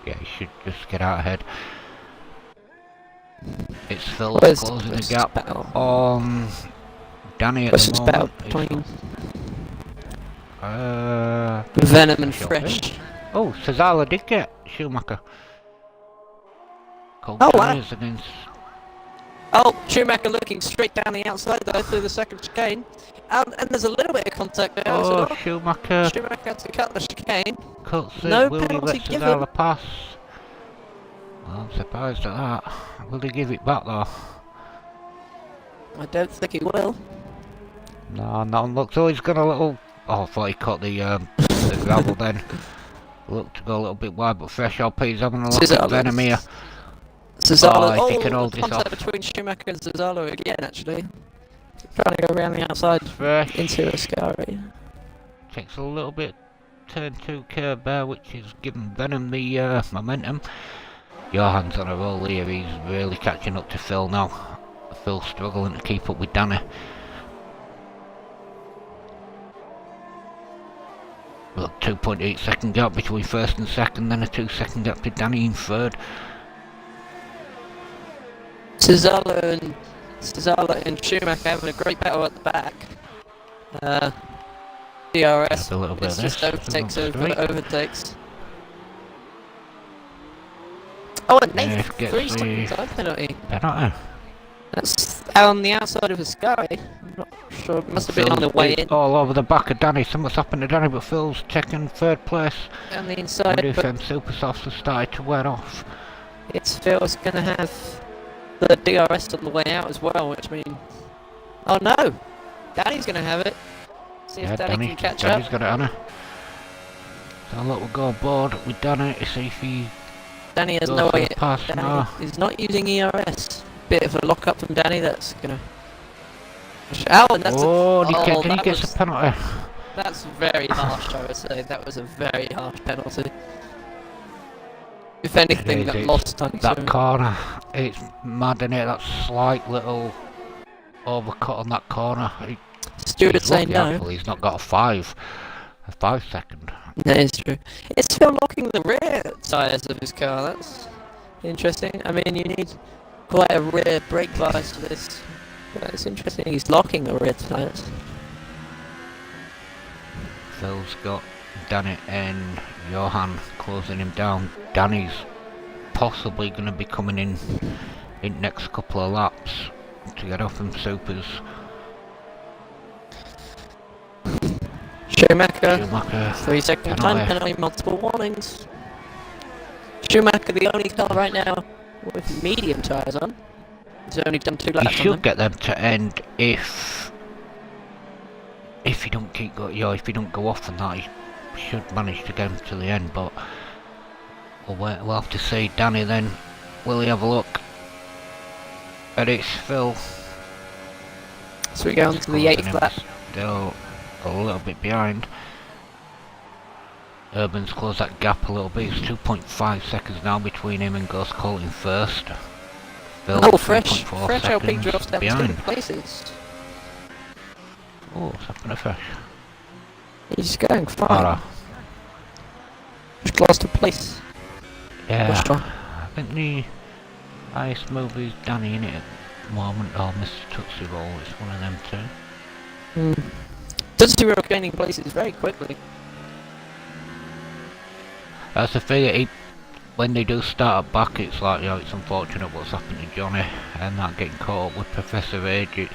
Yeah, he should just get out ahead. It's Phil closing the gap on Danny at the moment. Between Venom and Fresh. Oh, Cesaro did get Schumacher. Against. Oh, Schumacher looking straight down the outside though through the second chicane. And there's a little bit of contact there. Oh, Schumacher had to cut the chicane. Cuts it. No Will he let Cesaro pass? Well, I'm surprised at that. Will he give it back though? I don't think he will. No, not on look. So he's got a little. Oh, I thought he caught the gravel then. Looked to go a little bit wide, but Fresh LP's having a look at Venom here. Cesaro, if he can hold this off. Between Schumacher and Cesaro again, actually. Trying to go around the outside Fresh into Ascari. Takes a little bit turn 2 curve there, which is giving Venom the momentum. Johan's on a roll here, he's really catching up to Phil now. Phil's struggling to keep up with Danny. Look, 2.8 second gap between first and second, then a 2 second gap to Danny in third. Cesaro and Schumacher having a great battle at the back. DRS, a little bit it's just overtakes over overtakes. Oh, and Nath, 3 second time penalty. Penalty. That's out on the outside of the sky. I'm not sure, it must have been on the way in. All over the back of Danny, something's happened to Danny, but Phil's taken third place. On the inside, but them super softs have started to wear off. It's Phil's going to have the DRS on the way out as well, which means... Oh no! Danny's going to have it. See if Danny can catch up. Danny's got it on her. So look, we'll go aboard with Danny to see if he... Danny has no way. Danny is not using ERS. Bit of a lock up from Danny. That's gonna. Oh, and that's he gets a penalty. That's very harsh. I would say that was a very harsh penalty. If anything, It got is, lost on that him. corner, it's mad, isn't it? That slight little overcut on that corner. Stuart would He's say lucky no. actually, he's not got a 5 second. That is true. It's still locking the rear tyres of his car. That's interesting. I mean, you need quite a rear brake bias for this. But it's interesting. He's locking the rear tyres. Phil's got Danny and Johan closing him down. Danny's possibly going to be coming in next couple of laps to get off them supers. Schumacher, Schumacher, 3 second time penalty, multiple warnings. Schumacher, the only car right now with medium tyres on. He's only done 2 laps. He should get them to end if he don't keep go, if he don't go off on that. He should manage to get him to the end, but we'll have to see. Danny then, will he have a look? And it's Phil. So we go on to the 8th lap. Still a little bit behind. Urban's closed that gap a little bit. It's 2.5 seconds now between him and Ghost Colt in first. Phil, Oh, fresh LP seconds drops down behind. 2 places. Oh, what's happened to Fresh? He's going fine. Alright. Just lost a place. Yeah, Strong. I think the highest mover is Danny in it at the moment, or Mr. Tootsie Roll, it's one of them two. Tootsie Roll gaining places very quickly. That's the thing, when they do start up back, it's like, it's unfortunate what's happened to Johnny, and that getting caught up with Professor Age.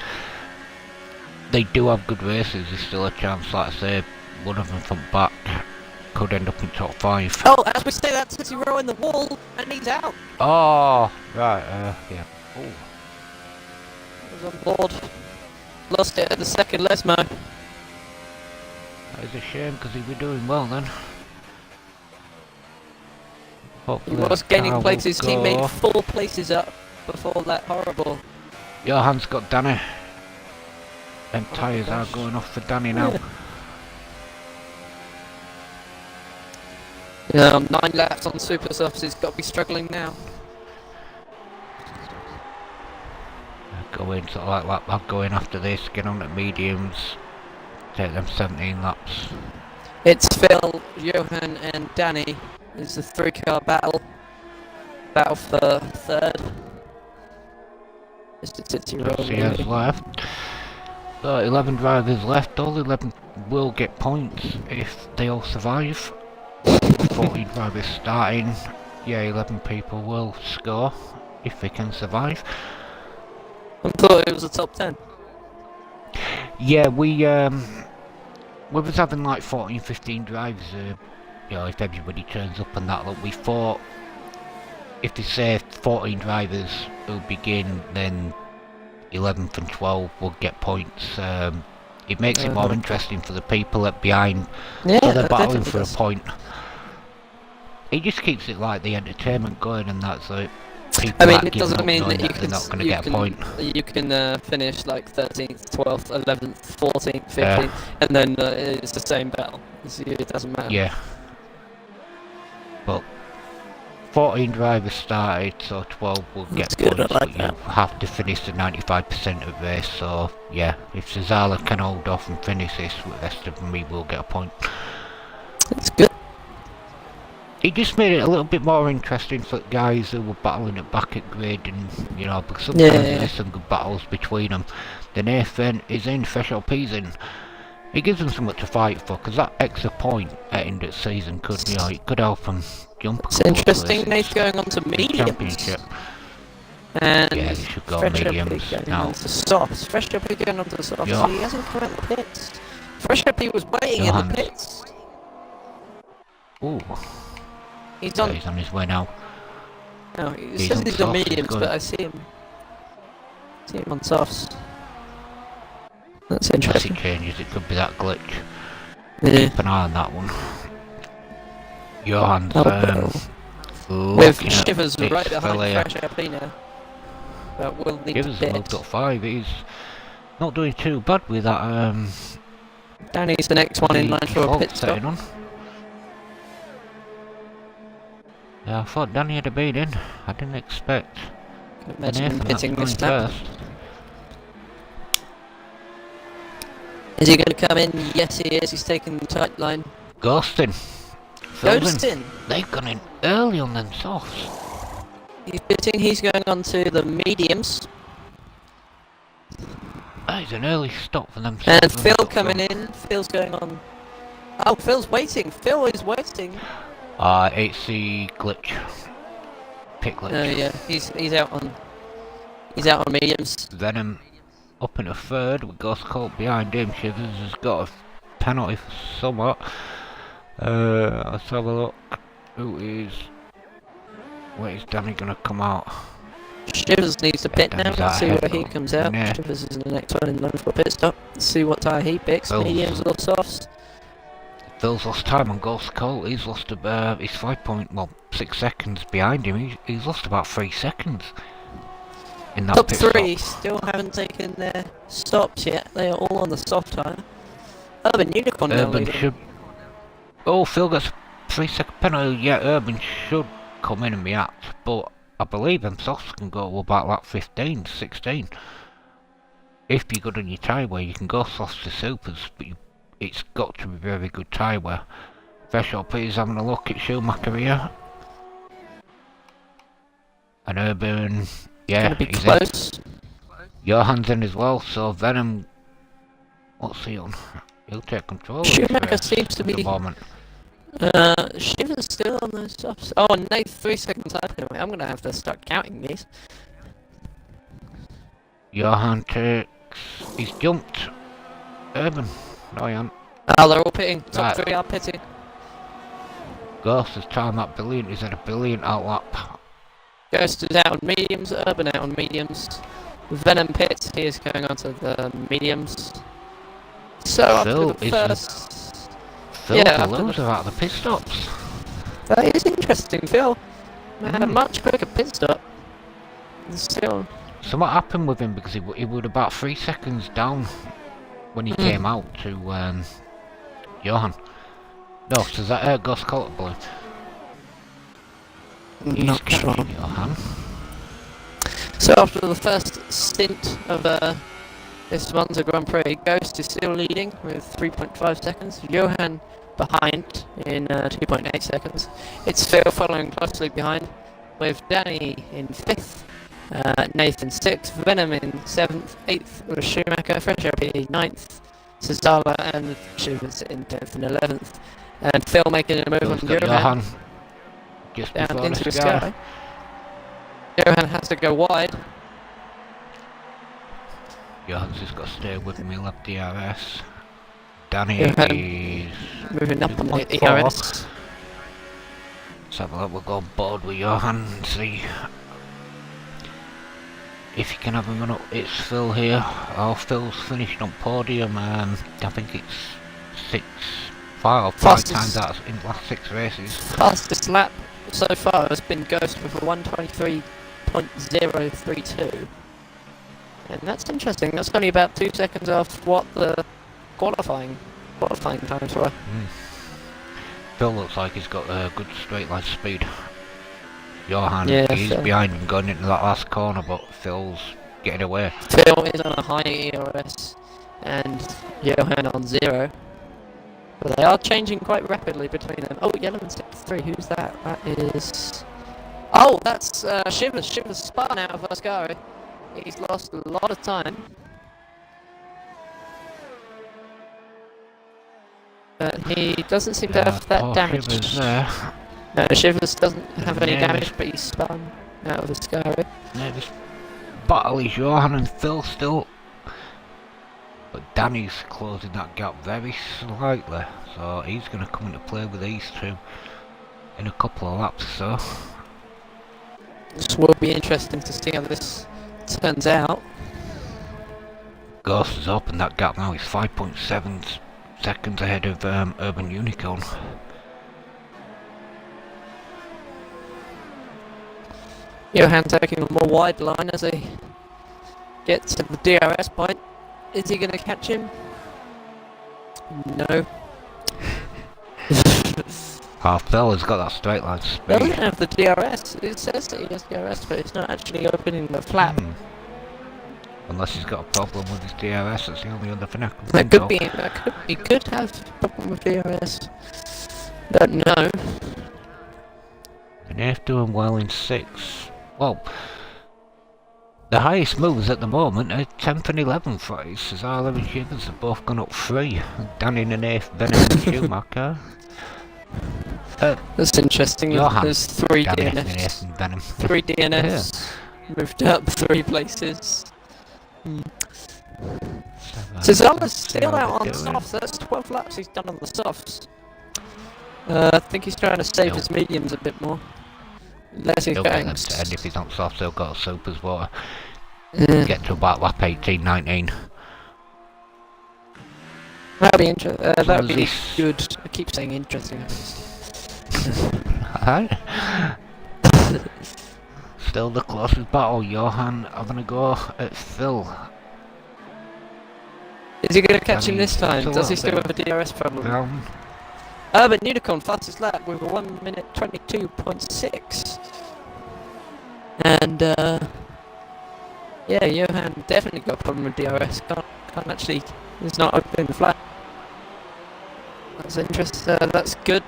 They do have good races, there's still a chance, like I say, one of them from back could end up in top 5. Oh, as we say that, Tootsie Roll in the wall, and he's out. Oh, right, yeah. Oh. He was on board. Lost it at the second Lesmo. That is a shame, because he'd be doing well then. He Hopefully was gaining car places, will he made go. 4 places up before that horrible. Johan's got Danny. Them Oh tyres are gosh. going off for Danny now. Yeah, 9 laps on super softs, he's got to be struggling now. Going sort of like that, going after this, get on at mediums, take them 17 laps. It's Phil, Johan and Danny. It's a 3-car battle. Battle for 3rd. Mr. Tootsie Roll. He has left. So 11 drivers left, all 11 will get points if they all survive. 14 drivers starting, yeah, 11 people will score if they can survive. I thought it was a top 10. Yeah, we was having like 14, 15 drivers, if everybody turns up and that, look, we thought if they say 14 drivers will begin, then 11th and 12 will get points. It makes it more interesting for the people at behind, Yeah, so they're battling for does. a point. It just keeps it like the entertainment going, and that's it. People I mean, that it give doesn't up mean knowing that you they're can not going to get a point. You can finish like 13th, 12th, 11th, 14th, 15th, Yeah. and then it's the same battle. It doesn't matter. Yeah. But 14 drivers started, so 12 will That's get good, I points, like but that. you have to finish the 95% of the race, so yeah, if Cesala can hold off and finish this, the rest of them we will get a point. It's good. It just made it a little bit more interesting for guys who were battling at back at grid, and because sometimes there's some good battles between them. The Nathan is in, Fresh LP's in. It gives them something to fight for, because that extra point at end of season could, it could help them jump a It's couple of interesting. places Nate's going on to in the mediums. championship. And Yeah, they should go Fresh mediums LP going now. on to softs. Fresh LP going on to softs. Yeah. He hasn't come out the pits. Fresh LP was waiting in Johan's. the pits. Ooh, He's yeah, on. he's on his way now. No, he He's says on he's on softs, he's mediums, going- but I see him on softs. That's Unless interesting. it changes, it could be that glitch. Yeah. Keep an eye on that one. Johan's With looking at Shivers this right behind fella here. Fresh LP now. But we'll need Shivers to moved bit. up 5, he's not doing too bad with that Danny's the next one in line for a fault pit stop. setting on. Yeah, I thought Danny had been in. I didn't expect Imagine him pitting this going lap. first. Is he going to come in? Yes, he is. He's taking the tight line. Ghosting. Ghosting. They've gone in early on them softs. He's pitting. He's going on to the mediums. That is an early stop for them. And Phil coming in. Phil's going on. Oh, Phil's waiting. Phil is waiting. It's the glitch. Pit glitch. Oh yeah, he's out on mediums. Venom up in a third with Ghost Colt behind him. Shivers has got a penalty for somewhat. Let's have a look. Where is Danny gonna come out? Shivers needs to pit now. Danny's Let's out see ahead, where he though. comes out. Yeah. Shivers is in the next one in line for a pit stop. Let's see what tyre he picks. Phil's. Mediums or softs. Phil's lost time on Ghost Colt. He's lost he's 6 seconds behind him. He's lost about 3 seconds in that Top pit three stop. still haven't taken their stops yet. They are all on the soft tyre. Urban Unicorn now Urban leading. should. Oh, Phil gets a 3-second penalty. Yeah, Urban should come in and be at, but I believe them softs can go about like 15, 16. If you're good on your tyre wear, you can go softs to supers, but it's got to be very good tyre wear. Threshold P is having a look at Schumacher here. And Urban, yeah, Gonna be he's close. in. Johan's in as well, so Venom, what's he on? He'll take control of Schumacher this seems to at the be. moment. Shivers still on those softs. Oh, and they 3 seconds left anyway. I'm gonna have to start counting these. Johan takes, he's jumped. Urban, no he hasn't. Oh, they're all pitting. Top Right. 3 are pitting. Ghost has timed that brilliant, he's had a brilliant outlap. Ghost is out on mediums. Urban out on mediums. Venom pits. He is going on to the mediums. So after Phil the is first. Phil's Yeah, the after the- loser out of the pit stops. That is interesting, Phil. Had a much quicker pit stop. Still. So what happened with him, because he was about 3 seconds down when he came out to Johan. No, so is that Ghost Colt, I believe? Not sure. Johan. So after the first stint of this Monza Grand Prix, Ghost is still leading with 3.5 seconds. Johan behind in 2.8 seconds. It's Phil following closely behind, with Danny in 5th, Nathan 6th, Venom in 7th, 8th with Schumacher, Fresh LP 9th, Cesala and Shivers in 10th and 11th, and Phil making a move Phil's on got Johan Johan just down before into the the sky. sky. Johan has to go wide. Johan's just got to stay with him, he'll have DRS. Danny Johan is moving up on the 2.4. ERS. Let's have a look, we'll go on board with Johan and see if you can have him up. It's Phil here. Oh, Phil's finished on podium. I think it's 5 Fastest- times out in the last 6 races. Fastest lap so far has been Ghost with a 1:23.032. And that's interesting. That's only about 2 seconds off what the qualifying times were. Phil looks like he's got a good straight line speed. Johan, Yeah, he's Phil. behind him going into that last corner, but Phil's getting away. Phil is on a high ERS and Johan on 0. But they are changing quite rapidly between them. Oh, yellow and step 3. Who's that? That is. Oh, that's Shivers. Shivers spun out of Ascari. He's lost a lot of time. But he doesn't seem to have that damage. Shivers there. No, Shivers doesn't have any Yeah, damage, but he's spun out of Ascari. Yeah, this battle is Johan and Phil still. But Danny's closing that gap very slightly, so he's going to come into play with these two in a couple of laps or so. This will be interesting to see how this turns out. Ghost has opened that gap now, he's 5.7 seconds ahead of Urban Unicorn. Johan taking a more wide line as they get to the DRS point. Is he going to catch him? No. Oh, Phil has got that straight line speed. Doesn't have the DRS. It says that he has DRS, but it's not actually opening the flap. Unless he's got a problem with his DRS, that's the only other thing I can That think could of. be. He could have a problem with DRS. Don't know. And they're doing well in 6. Well, the highest moves at the moment are 10th and 11th for us. Cesaro and Shivers have both gone up 3. Danny and 8th, Venom and Schumacher. That's interesting. Johan. There's 3 Danny DNFs. and Venom. 3 DNFs. Moved up 3 places. Cesaro's still out on softs. That's 12 laps he's done on the softs. I think he's trying to save his mediums a bit more. Unless he's He'll going. get them to end if he's on soft, he'll go to supers water. Yeah. Get to about lap 18, 19. That'd be interesting. That'd be this? good. I keep saying interesting. Alright. Still the closest battle. Johan having a go at Phil. Is he going to catch him Danny's this time? still Does he up still there. have a DRS problem? Brown. But Unicorn fastest lap with a 1 minute 22.6. And yeah, Johan definitely got a problem with DRS. Can't actually. He's not opening the flat. That's interesting. That's good.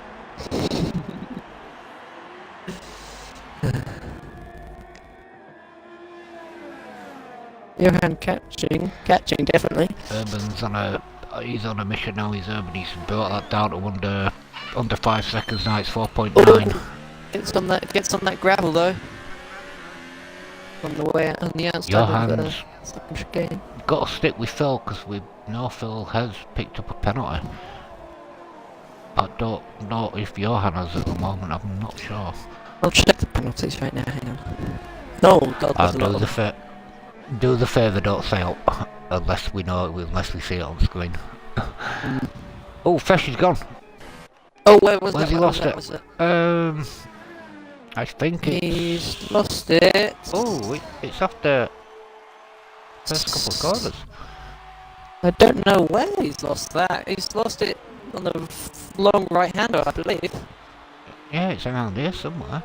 Johan catching definitely. Urban's on a he's on a mission now. He's He's brought that down to under 5 seconds now. It's 4.9. Gets on that gravel though. On the outside Johan's of the second chicane. got to stick with Phil because we know Phil has picked up a penalty. I don't know if Johan has at the moment. I'm not sure. I'll check the penalties right now. Hang on. No, God, there's a lot of them. Do the favour, don't say up unless we know it, unless we see it on screen. Oh, Fresh is gone. Oh, where was Where's that? he Where lost it? was that? I think it's... He's lost it. Oh, it's after first couple of corners. I don't know where he's lost that. He's lost it on the long right hander, I believe. Yeah, it's around here somewhere.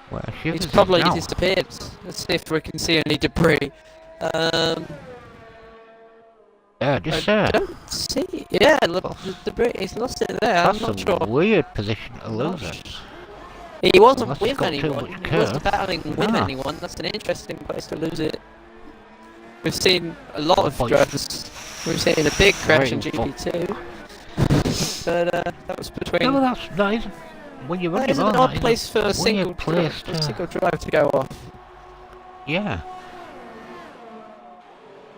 Where Shivers He's is probably now. disappeared. Let's see if we can see any debris. Yeah, just I there. don't see. Yeah, look, the debris. He's lost it there. That's I'm not a sure. weird position to lose it. He wasn't Unless he's with got too anyone. much He wasn't curve. battling with Ah. anyone. That's an interesting place to lose it. We've seen a lot of 4.3. drivers. We've seen a big crash in Three, GP2. But that was between. No, that is when you're That running is an on. odd that is place for a single place drive to go off. Yeah.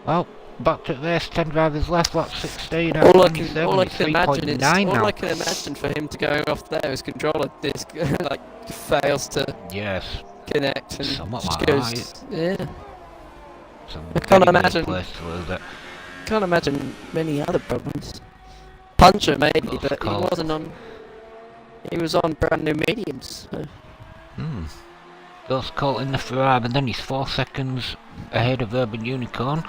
Well, back to the race, 10 drivers left, lap 16. All I it's can imagine is 3.9 all now. I can imagine for him to go off there is controller disc like fails to Yes. connect and Somewhat just like goes. that. Yeah, It's a I can't very weird imagine. place to lose it. can't imagine many other problems. Puncher maybe, That's but cold. he wasn't on. He was on brand new mediums. So. Goes caught in the Ferrari, and then he's 4 seconds ahead of Urban Unicorn.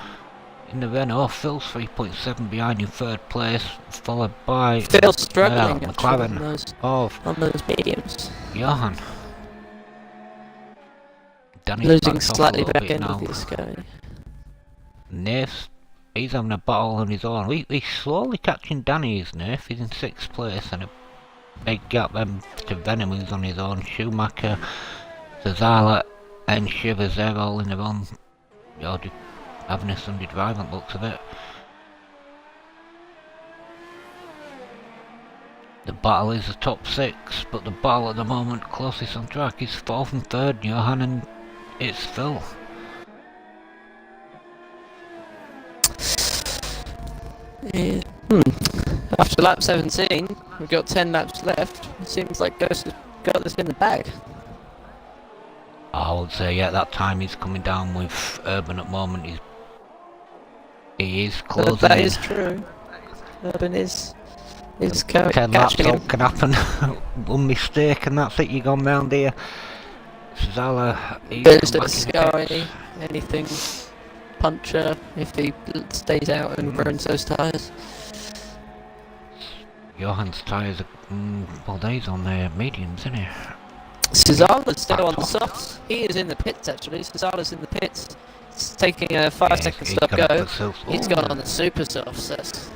In the Renault, Phil's 3.7 behind in 3rd place, followed by Phil's struggling McLaren of on those mediums. Johan. Danny's Losing backed off a slightly little back bit end now. of this guy. Nath, he's having a battle on his own. He's slowly catching Danny, is Nath. He's in 6th place and a big gap then to Venom, who's on his own. Schumacher, Zazala and Shivers, they're all in their own, just having a Sunday drive on the looks of it. The battle is the top 6, but the battle at the moment closest on track is 4th and 3rd, Johan, and it's Phil. Yeah. After lap 17, we've got 10 laps left. It seems like Ghost has got this in the bag. I would say, yeah, that time he's coming down with Urban at the moment. He is closing That in. is true. Urban is 10 laps, catching all him. can happen. One mistake and that's it, you're gone round here. Zala, he's Goes come to back in the Sky, pits. anything. Puncher, if he stays out and burns those tyres. Johann's tyres are, well, he's on their mediums, isn't he? Cesara's still on the Back softs. He is in the pits actually. Cesara's in the pits. It's taking a 5 Yeah, second he's stop got go. up the He's gone on the super softs.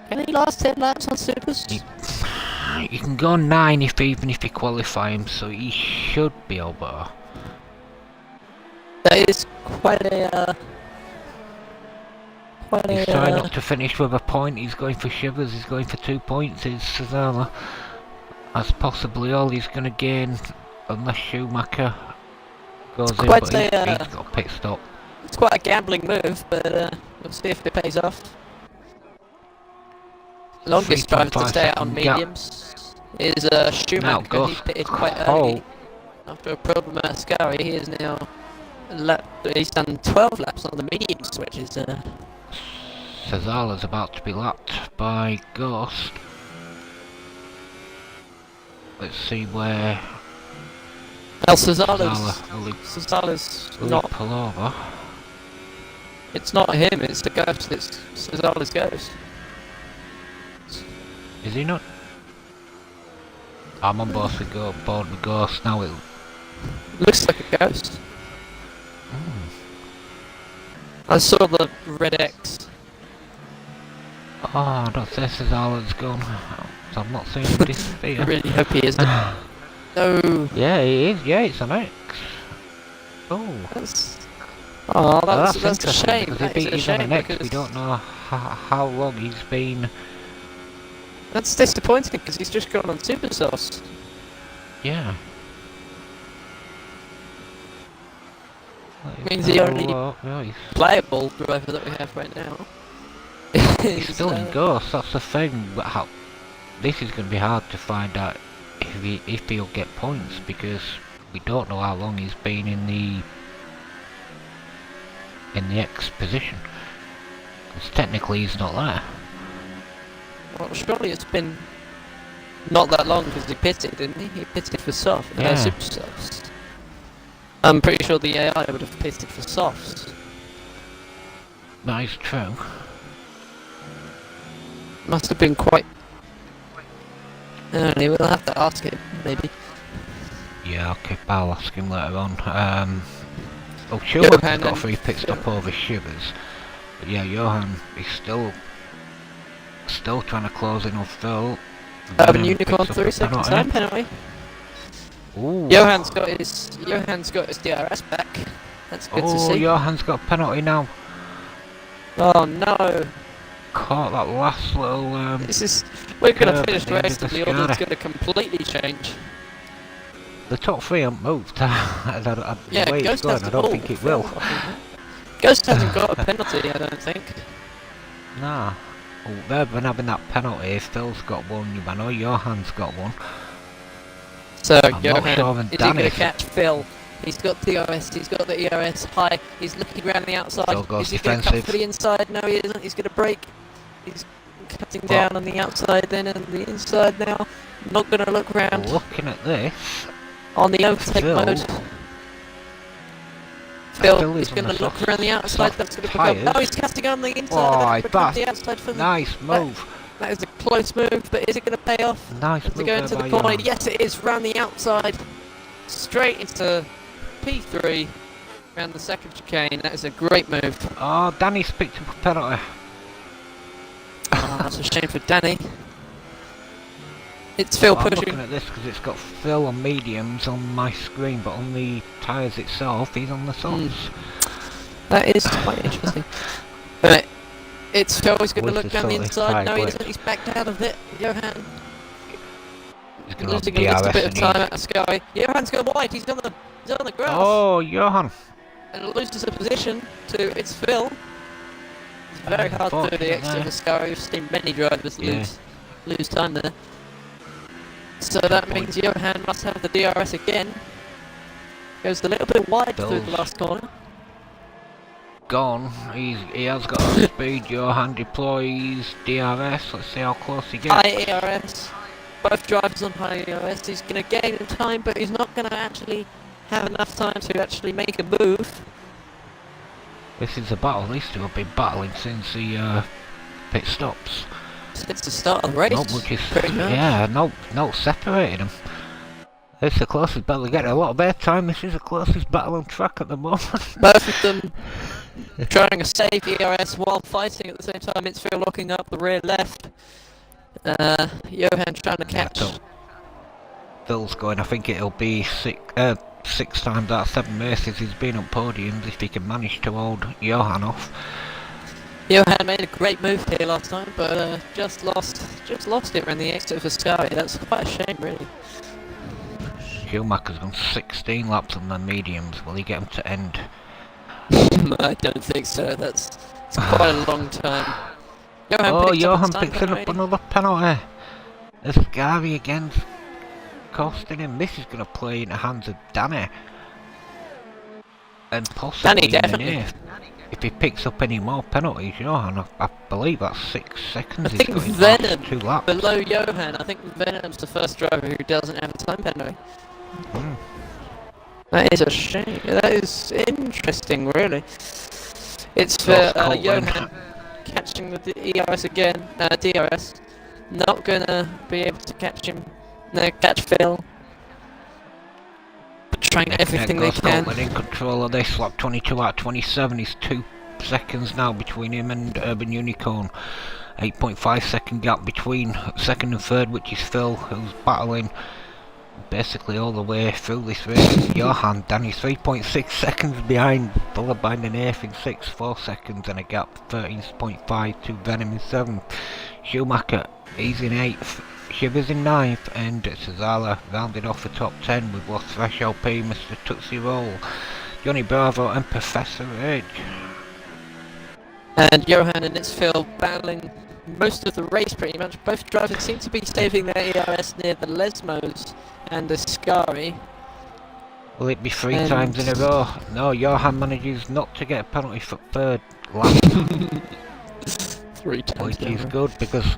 Can he last 10 laps on supers? You can go 9 even if you qualify him, so he should be over. That is quite a. He's trying not to finish with a point. He's going for shivers. He's going for 2 points. Is Cesaro? That's possibly all he's going to gain, unless Schumacher goes in. But he's got a pit stop. It's quite a gambling move, but we'll see if it pays off. Longest driver to stay out on mediums is Schumacher. He pitted quite early after a problem at Ascari. He is now he's done 12 laps on the mediums, which is Cesaro's about to be lapped by Ghost. Let's see where. Well, Cesara's not pull over. It's not him. It's the Ghost. It's Cesara's Ghost. Is he not? I'm on board with Ghost now. It looks like a ghost. I saw the red X. Oh, I don't say Cesaro's gone. So I'm not seeing him disappear. I really hope he isn't. No. Yeah, he is. Yeah, it's an X. Oh. That's a shame. Because if he's on an X, we don't know how long he's been. That's disappointing because he's just gone on super sauce. Yeah. Means the only playable driver that we have right now. He's still in Ghost, that's the thing. This is going to be hard to find out if he'll get points, because we don't know how long he's been in the X position. Because technically he's not there. Well, surely it's been not that long because he pitted, didn't he? He pitted for soft, super softs. I'm pretty sure the AI would have pitted for softs. That is true. Must have been quite. We'll have to ask him, maybe. Yeah, okay, I'll ask him later on. Schumacher's got a free pit stop over Shivers. But yeah, Johann is still trying to close in on Phil. Urban Unicorn 3 seconds time penalty. Ooh. Johann's got his DRS back. That's good to see. Oh, Johann's got a penalty now. Oh no! Caught that last little. We're gonna finish the race and the order's gonna completely change. The top three haven't moved. The way it's Ghost going, has I to don't think it will. Ghost hasn't got a penalty, I don't think. Nah. Oh, they've been having that penalty. Phil's got one. I know Johann's got one. So Johann, is he going to catch Phil? He's got DRS, he's got the ERS high, he's looking around the outside. Is he going to cut for the inside? No, he isn't. He's going to brake. He's cutting down on the outside then and the inside now. Not going to look round. Looking at this. On the overtake mode. Phil is going to look around the outside. That's going to pick up. No, he's casting on the inside. The outside for nice move. That is a close move, but is it going to pay off? Nice move. Going to the corner. Yes, it is. Round the outside. Straight into P3. Round the second chicane. That is a great move. Oh, Danny's picked up a penalty. Oh, that's a shame for Danny. It's Phil pushing. I'm looking at this because it's got Phil on mediums on my screen, but on the tyres itself, he's on the softs. That is quite interesting. It's Phil. He's going to look down the inside. No, he isn't. He's backed out of it. Johann. He's losing a little bit of time at Ascari. Johann's going wide. He's on the grass. Oh, Johann. And it loses a position to it's Phil. It's very hard to do the exit of Ascari. We've seen many drivers lose time there. So that means Johann must have the DRS again. Goes a little bit wide through the last corner. Gone. He has got a speed. Johann deploys DRS. Let's see how close he gets. High ERS. Both drivers on high ERS. He's going to gain in time, but he's not going to actually have enough time to actually make a move. This is a battle. These two have been battling since the pit stops. since the start of the race. Not much is, pretty much. yeah, no separating them. It's the closest battle. They're getting a lot of airtime. This is the closest battle on track at the moment. Both of them trying to save ERS while fighting at the same time. It's Phil locking up the rear left. Johan trying to catch. Yeah, Phil's going, I think it'll be six times out of 7 races he's been on podiums if he can manage to hold Johan off. Johan made a great move here last time, but just lost it around the exit for Sky. That's quite a shame, really. Schumacher's gone 16 laps on the mediums. Will he get him to end? I don't think so. It's quite a long time. Johan picks up another penalty. Ascari again, costing him. This is going to play in the hands of Danny. And possibly Danny, if he picks up any more penalties, Johan, I believe that's 6 seconds. I think Venom 2 laps. below Johan. I think Venom's the first driver who doesn't have a time penalty. That is a shame. That is interesting, really. It's for Johan catching the ERS again. DRS. Not gonna be able to catch him. No, catch Phil. But trying everything they can. Scotland in control of this. Lap 22 out of 27 is 2 seconds now between him and Urban Unicorn. 8.5 second gap between second and third, which is Phil, who's battling basically all the way through this race. Johan, Danny's 3.6 seconds behind, followed by Nenef in 6th, 4 seconds, and a gap 13.5 to Venom in 7th. Schumacher, he's in 8th, Shivers in 9th, and Cesara rounded off the top 10 with Lost Fresh LP, Mr. Tootsie Roll, Johnny Bravo, and Professor Edge. And Johan and Phil battling most of the race pretty much. Both drivers seem to be saving their ERS near the Lesmos and the Ascari. Will it be 3 times in a row? No, Johan manages not to get a penalty for 3rd lap. 3 times. Which is good, because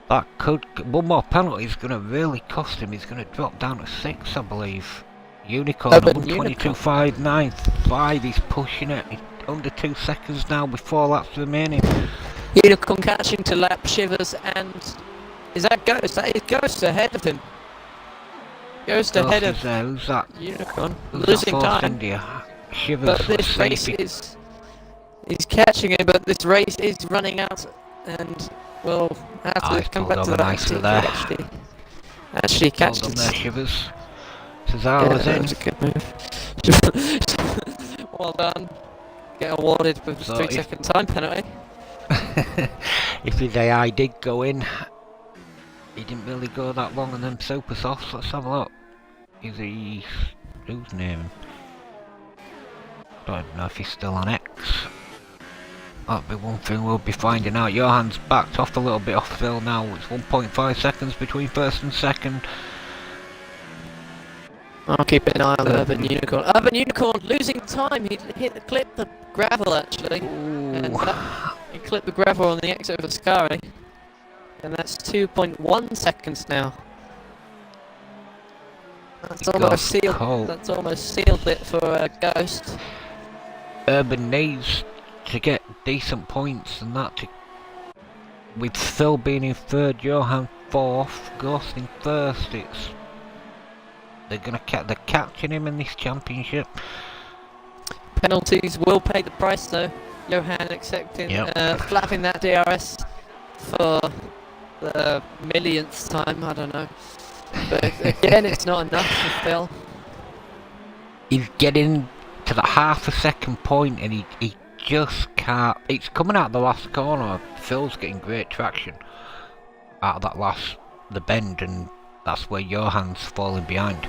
that could, one more penalty is going to really cost him. He's going to drop down to 6, I believe. Unicorn, 122.5, 9th, he's pushing it. He's under 2 seconds now with 4 laps remaining. Unicorn catching to lap Shivers, and is that Ghost? That is Ghost ahead of him. Ghost ahead of who's that? Unicorn. Who's Losing that time. India? Shivers, But this race is... He's catching him, but this race is running out, and we'll have to come back to that nicely there. Actually catch well it. There, Shivers. Cesara's that in. was a good move. Well done. Get awarded with a 3-second time penalty. If his AI did go in, he didn't really go that long, and then super soft. Let's have a look. Is he... whose name? Don't even know if he's still on X. That'll be one thing we'll be finding out. Johan's backed off a little bit off Phil now. It's 1.5 seconds between first and second. I'll keep an eye on Urban Unicorn. Urban Unicorn losing time. He clipped the gravel actually. And he clipped the gravel on the exit of Ascari. And that's 2.1 seconds now. That's almost sealed. That's almost sealed it for Ghost. Urban needs to get decent points, and that to, with Phil being in 3rd, Johan 4th, Ghost in 1st. They're catching him in this championship. Penalties will pay the price though. Johan accepting, flapping that DRS for the millionth time, I don't know. But again, it's not enough for Phil. He's getting to the half a second point, and he just can't. It's coming out of the last corner. Phil's getting great traction out of the bend, and that's where Johan's falling behind.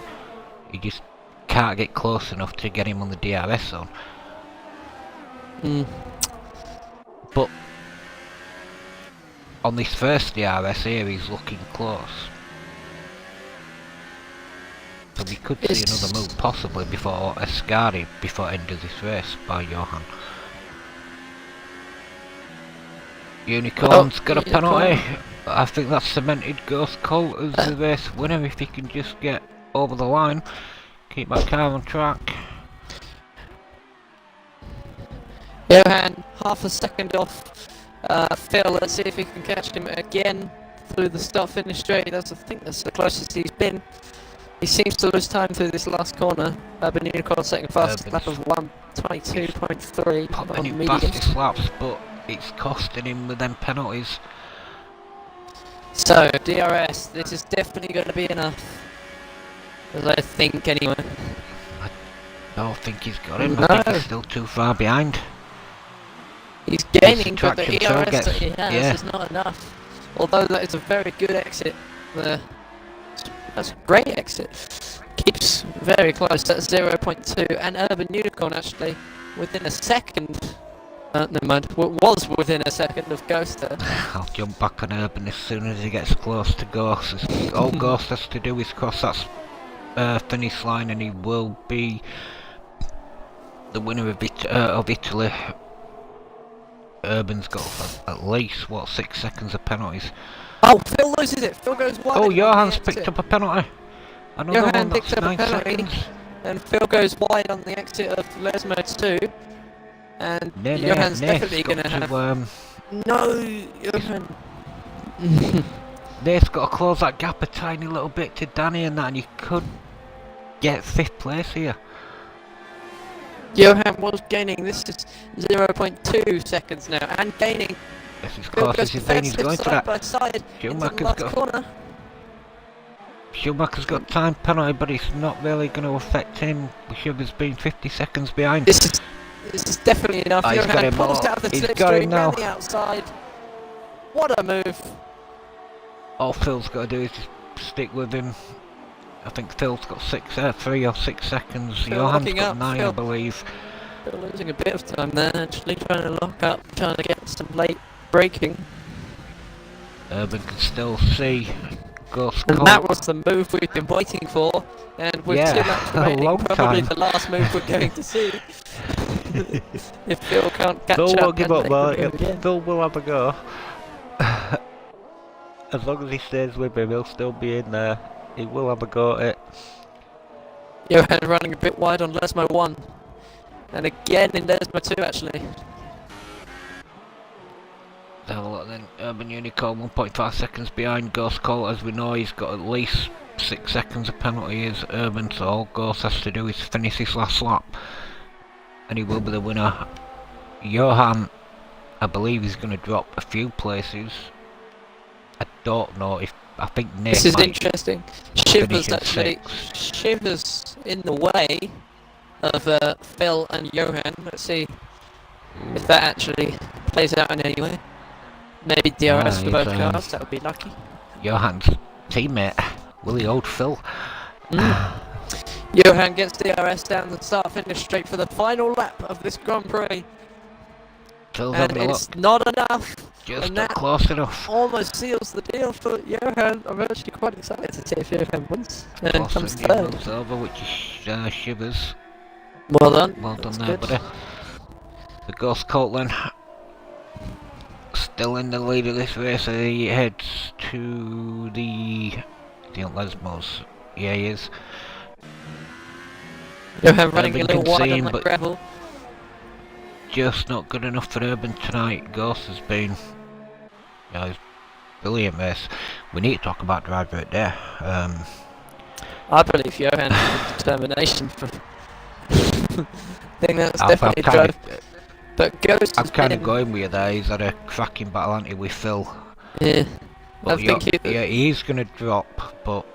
He just can't get close enough to get him on the DRS zone. But on this first DRS here, he's looking close. So we could see another move possibly before Ascari, before end of this race by Johan. Unicorn's got a penalty. I think that's cemented Ghost Colt as the race winner if he can just get over the line. Keep that car on track. Johan half a second off Phil, let's see if we can catch him again through the start-finish straight. I think that's the closest he's been. He seems to lose time through this last corner. Urban Unicorn second fastest lap of 1:22.3 Put on many mediums. fastest laps, but it's costing him with them penalties. So, DRS, this is definitely going to be enough. As I think, anyway. I don't think he's got him. No. I think he's still too far behind. He's gaining, His but the traction so ERS gets- that he has is not enough. Although that is a very good exit there. That's a great exit. Keeps very close. That's 0.2. And Urban Unicorn actually within a second. Never mind. Was within a second of Ghost there. I'll jump back on Urban as soon as he gets close to Ghost. All Ghost has to do is cross that finish line and he will be the winner of Italy. Urban's got at least, what, 6 seconds of penalties. Oh, Phil loses it. Phil goes wide. Oh, on the Johan's exit. picked up a penalty. Another Johan one, picks that's up a 9 penalty. seconds. And Phil goes wide on the exit of Lesmo 2. And No, Johan's no, definitely Nate's going to got have... to, No, Johan. Nate's got to close that gap a tiny little bit to Danny and that, and he could get 5th place here. Johan was gaining. This is 0.2 seconds now. And gaining. This is Phil close goes as he's been, he's defensive going to side that. by side into the Schumacher's last got, corner. Schumacher's got time penalty, but it's not really going to affect him. Sugar's been 50 seconds behind. This is definitely enough. Oh, he's got Johan him pulls all. out the He's got slipstream him now. round the outside. What a move. All Phil's got to do is just stick with him. I think Phil's got 3 or 6 seconds. Phil Johan's locking got up, 9, Phil. I believe. Still losing a bit of time there, actually trying to lock up, trying to get some late braking. Urban can still see Ghost And Colt. that was the move we've been waiting for. And with Yeah, 2 laps a remaining, long probably time. the last move we're going to see. If Phil can't catch Phil up. won't give and up, make though. the move again. Phil will have a go. As long as he stays with him, he'll still be in there. He will have a go at it. Johan running a bit wide on Lesmo 1. And again in Lesmo 2 actually. Let's have a look then. Urban Unicorn 1.5 seconds behind Ghost Colt. As we know, he's got at least 6 seconds of penalty as Urban, so all Ghost has to do is finish this last lap. And he will be the winner. Johan, I believe he's going to drop a few places. I don't know if... I think Nate This is might interesting. Shivers finish in actually. 6th. Shivers in the way of Phil and Johan. Let's see if that actually plays out in any way. Maybe DRS for he's, both cars, that would be lucky. Johan's teammate, Willie Old Phil. Johan gets DRS down the start finish straight for the final lap of this Grand Prix. Phil's And having a look. it's not enough. Just and not that close enough. almost seals the deal for Johan. I'm actually quite excited to see if Johan wins and comes Possibly third. moves over, which is Shivers. Well done. Well done That's there, good. buddy. The Ghost Colt then. Still in the lead of this race. He heads to the Lesmos. Yeah, he is. Johan running a Urban little can wide see on him, the but gravel. just not good enough for Urban tonight. Ghost has been, it's brilliant race. We need to talk about driver at there. I believe Johan has determination for. I think that's I'm definitely kind drive. But Ghost I'm has kind of been. going with you there. He's had a cracking battle, hasn't he, with Phil? Yeah. But I think yeah, he's going to drop, but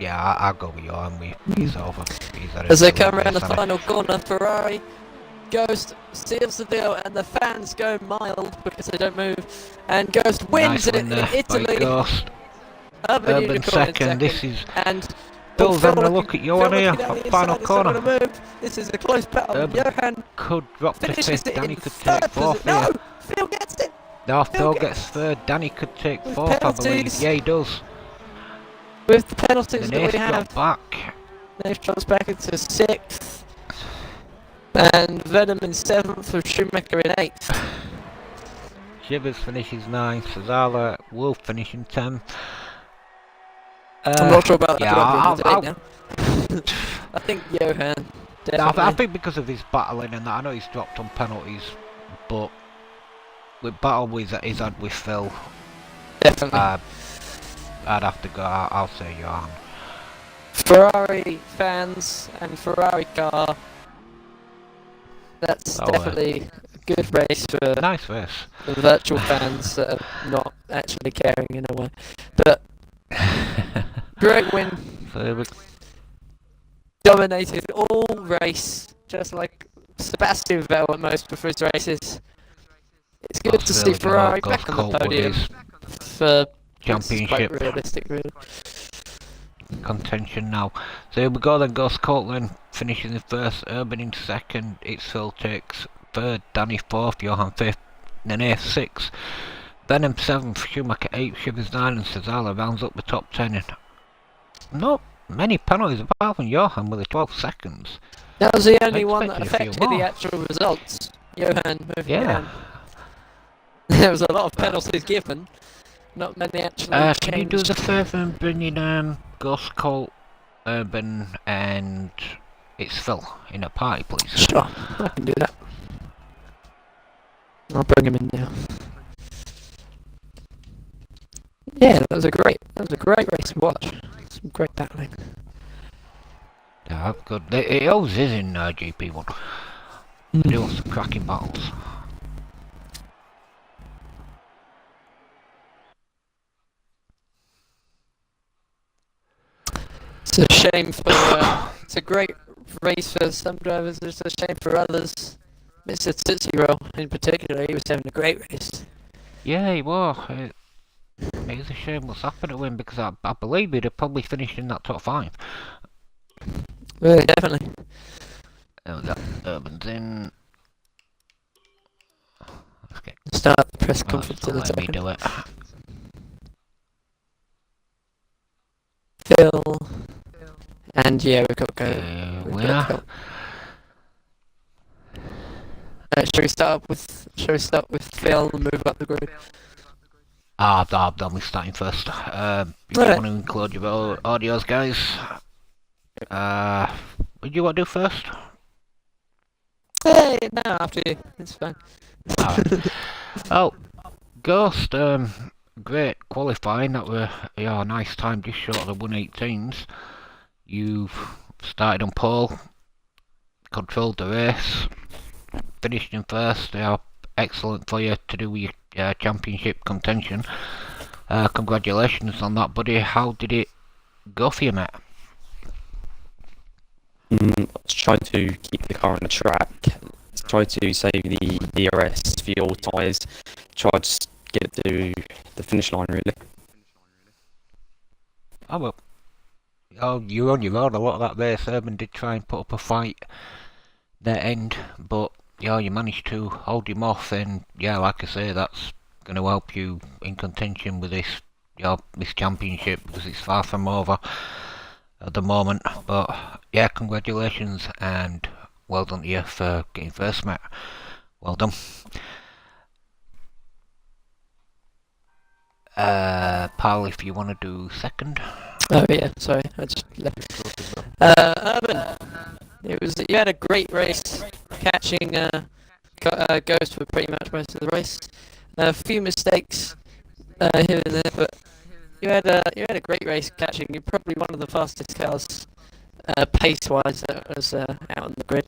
yeah, I'll go with Johan. He's over. He's had a As they brilliant come around race, the hasn't he? final corner, Ferrari Ghost seals the deal, and the fans go mild because they don't move. And Ghost wins Nice it win in there by Italy. Ghost. Urban Urban Unicorn in second. This is And Phil's Phil having a looking- look at Johan Phil here. looking down the Final inside, it's not corner. gonna move. This is a close battle. Urban Johan could drop to finishes 5th. it Danny in could third take 4th position. here. No, Phil gets it. No, Phil Phil gets- gets 3rd. Danny could take With 4th, I believe. penalties. Yeah, he does. With the penalties The that Nace we have, dropped back. Nave drops back into 6th. And Venom in 7th with Schumacher in 8th. Shivers finishes 9th. Sazala will finish in 10th. I'm not sure about that. yeah, I'll now. I think Johan. Definitely. I think because of his battling and that, I know he's dropped on penalties, but with battle he's had with Phil, Definitely. I'd have to go. I'll say Johan. Ferrari fans and Ferrari car. That's Oh, definitely a good race for nice race. the virtual fans that are not actually caring in a way. But great win. So Dominated all race, just like Sebastian Vettel at most of his races. It's good to see really Ferrari good back on the Colt podium Woodies for championship quite realistic, really. contention now. So here we go then. Ghost Courtland finishing in first, Urban in second. It's Phil takes third, Danny fourth, Johan fifth, Neneh sixth, Benham seventh, Schumacher eighth, Shivers nine, and Cesaro rounds up the top 10. And not many penalties apart from Johan with the 12 seconds. That was the only one that expected a few affected the more. actual results. Johan moving Yeah. down. There was a lot of penalties given. Not many actually Can you do changed. the favour and bring in Ghost Colt, Urban, and it's Phil in a party, please? Sure, I can do that. I'll bring him in now. Yeah, that was a great race to watch. Some great battling. Yeah, that's good. It always is in GP1. They do have some cracking battles. It's a shame for. It's a great race for some drivers. It's a shame for others. Mr. Tootsie Roll, in particular, he was having a great race. Yeah, he was. It is a shame what's happened to him because I believe he'd have probably finished in that top 5. Really, definitely. There we go. Urban's in. Okay. Start the press Oh, conference it's in not a letting me second. do it. Phil. And yeah, we've got to go. We've We got to are. go. Shall we start with Phil and move up the group? I've done with starting first. If you Right. want to include your audios, guys. What do you want to do first? Hey, no, after you. It's fine. Alright. Oh, Ghost, great qualifying. That were a nice time, just short of the 118s. You've started on pole, controlled the race, finished in first. They are excellent for you to do with your championship contention. Congratulations on that, buddy. How did it go for you, mate? I was trying to keep the car on the track, try to save the DRS, fuel, tyres, try to just get to the finish line really. Oh well. Oh, you're on your own a lot of that race. Urban did try and put up a fight their end, but yeah, you managed to hold him off, and yeah, like I say, that's going to help you in contention with this championship because it's far from over at the moment. But yeah, congratulations and well done to you for getting first, mate. Well done. Pal, if you want to do second. Oh yeah, sorry, I just left. Urban, you had a great race, catching Ghost for pretty much most of the race. A few mistakes here and there, but you had a great race catching. You're probably one of the fastest cars, pace-wise, that was out on the grid.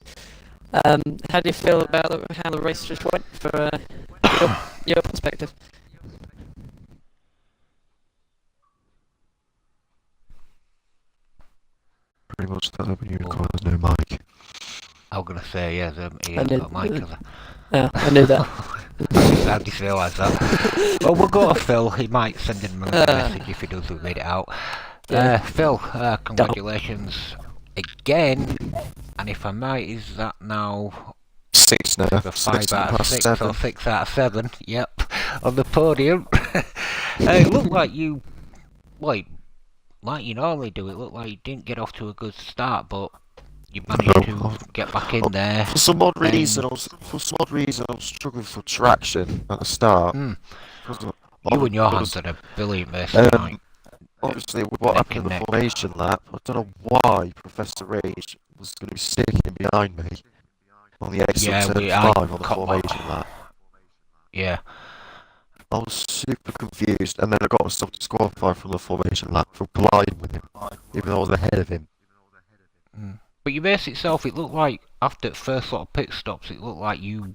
How do you feel about how the race just went for your perspective? Pretty much that Urban Unicorn has no mic. I was going to say, yeah, he hasn't got a mic, has he? Yeah, I knew that. I just realised that. Well, we'll go to Phil. He might send him a message if he does read it out. Yeah. Phil, congratulations again. And if I might, is that now 6 now. the 5 out of 6 7. or 6 out of 7? Yep, on the podium. It looked like you, like you normally do. It looked like you didn't get off to a good start, but you managed to get back in there. For some odd reason, I was struggling for traction at the start. You and your hands had a brilliant race tonight. Obviously, with what happened in the formation lap, I don't know why Professor Rage was going to be sticking behind me on the exit turn 5 on the formation lap. Yeah, I was super confused, and then I got myself disqualified from the formation lap for colliding with him, even though I was ahead of him. But your race itself, it looked like after the first sort of pit stops, it looked like you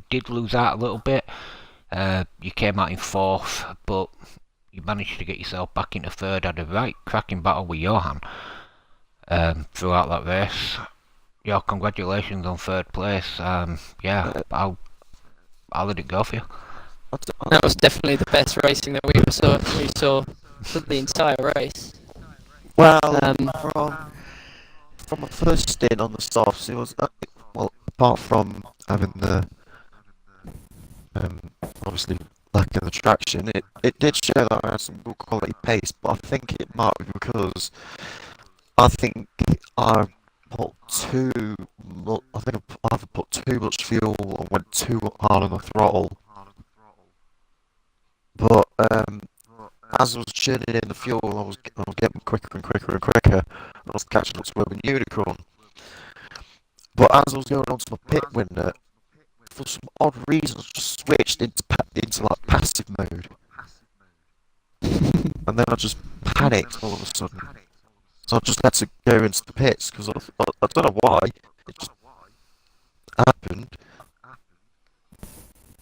did lose out a little bit. You came out in fourth, but you managed to get yourself back into third. Had a right cracking battle with Johan throughout that race. Yeah, congratulations on third place. Yeah, how did it go for you? That was definitely the best racing that we saw for the entire race. Well, Um, from my first stint on the softs, it was well, apart from having the obviously lack of the traction, it did show that I had some good quality pace. But I think it might be because I think I put too. I think I either put too much fuel or went too hard on the throttle. But as I was churning in the fuel, I was getting quicker and quicker and quicker, and I was catching up to Urban Unicorn. But as I was going onto my pit window, for some odd reason, I just switched into like passive mode, and then I just panicked all of a sudden. So I just had to go into the pits because I don't know why it just happened.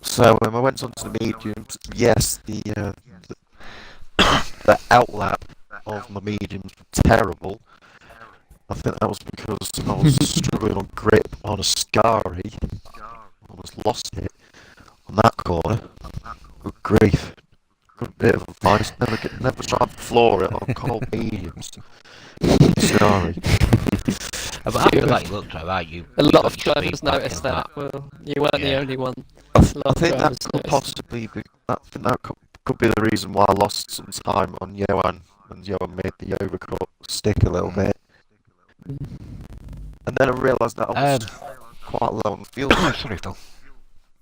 So when I went onto the mediums, yes, the outlap of my mediums were terrible. I think that was because I was struggling on grip on a Scari. I almost lost it on that corner. Good grief. Good bit of advice. Never try and floor it on cold mediums. Scari. But after that, you looked alright. A lot of drivers noticed that. Well, you weren't the only one. I think that could possibly be. I think that could be the reason why I lost some time on Johan, and Johan made the overcut stick a little bit. And then I realised that I was quite low on fuel. Sorry, Phil.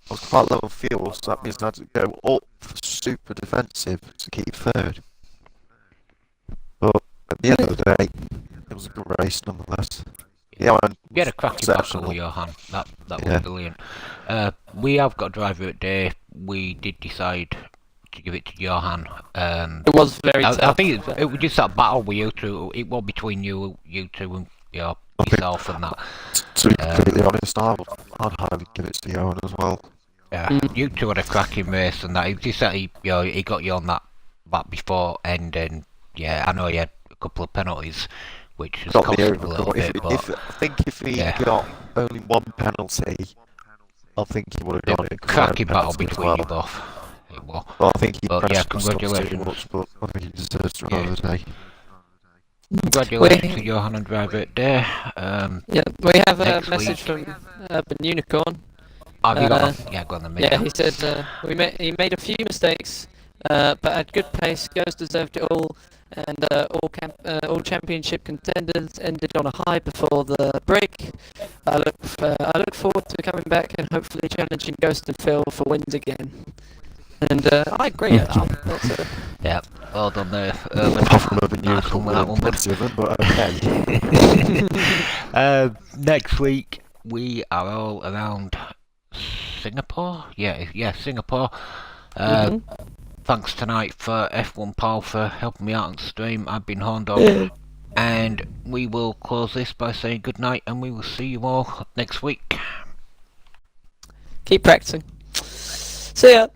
I was quite low on fuel, so that means I had to go up super defensive to keep third. But at the end of the day, it was a good race nonetheless. Yeah, we had a cracking battle with Johan. That was brilliant. We have got a driver at day. We did decide to give it to Johan. It was very tough. I think it was just that battle with you two. It was between you two and yourself and that. To be completely honest, I'd highly give it to Johan as well. Yeah, you two had a cracking race and that. It just that he got you on that before end, and yeah, I know he had a couple of penalties, which has cost him a little bit. I think if he got only one penalty, I think he would have got it. Cracking battle between you both. It was. Well, I think he pressed congratulations. Too much, but I think he deserves to drive the day. Congratulations to Johan and driver at day. We have a message from Urban Unicorn. Have you got one? Yeah, go on then, mate. Yeah, he said he made a few mistakes, but at good pace. Ghost deserved it all, and all championship contenders ended on a high before the break. I look forward to coming back and hopefully challenging Ghost and Phil for wins again. And I agree. Yeah, well done there. Apart from Urban Unicorn, plenty of them, but okay. Next week we are all around Singapore. Yeah, Singapore. Thanks tonight for F1 Pal for helping me out on stream. I've been Horn Dog, and we will close this by saying good night, and we will see you all next week. Keep practicing. See ya.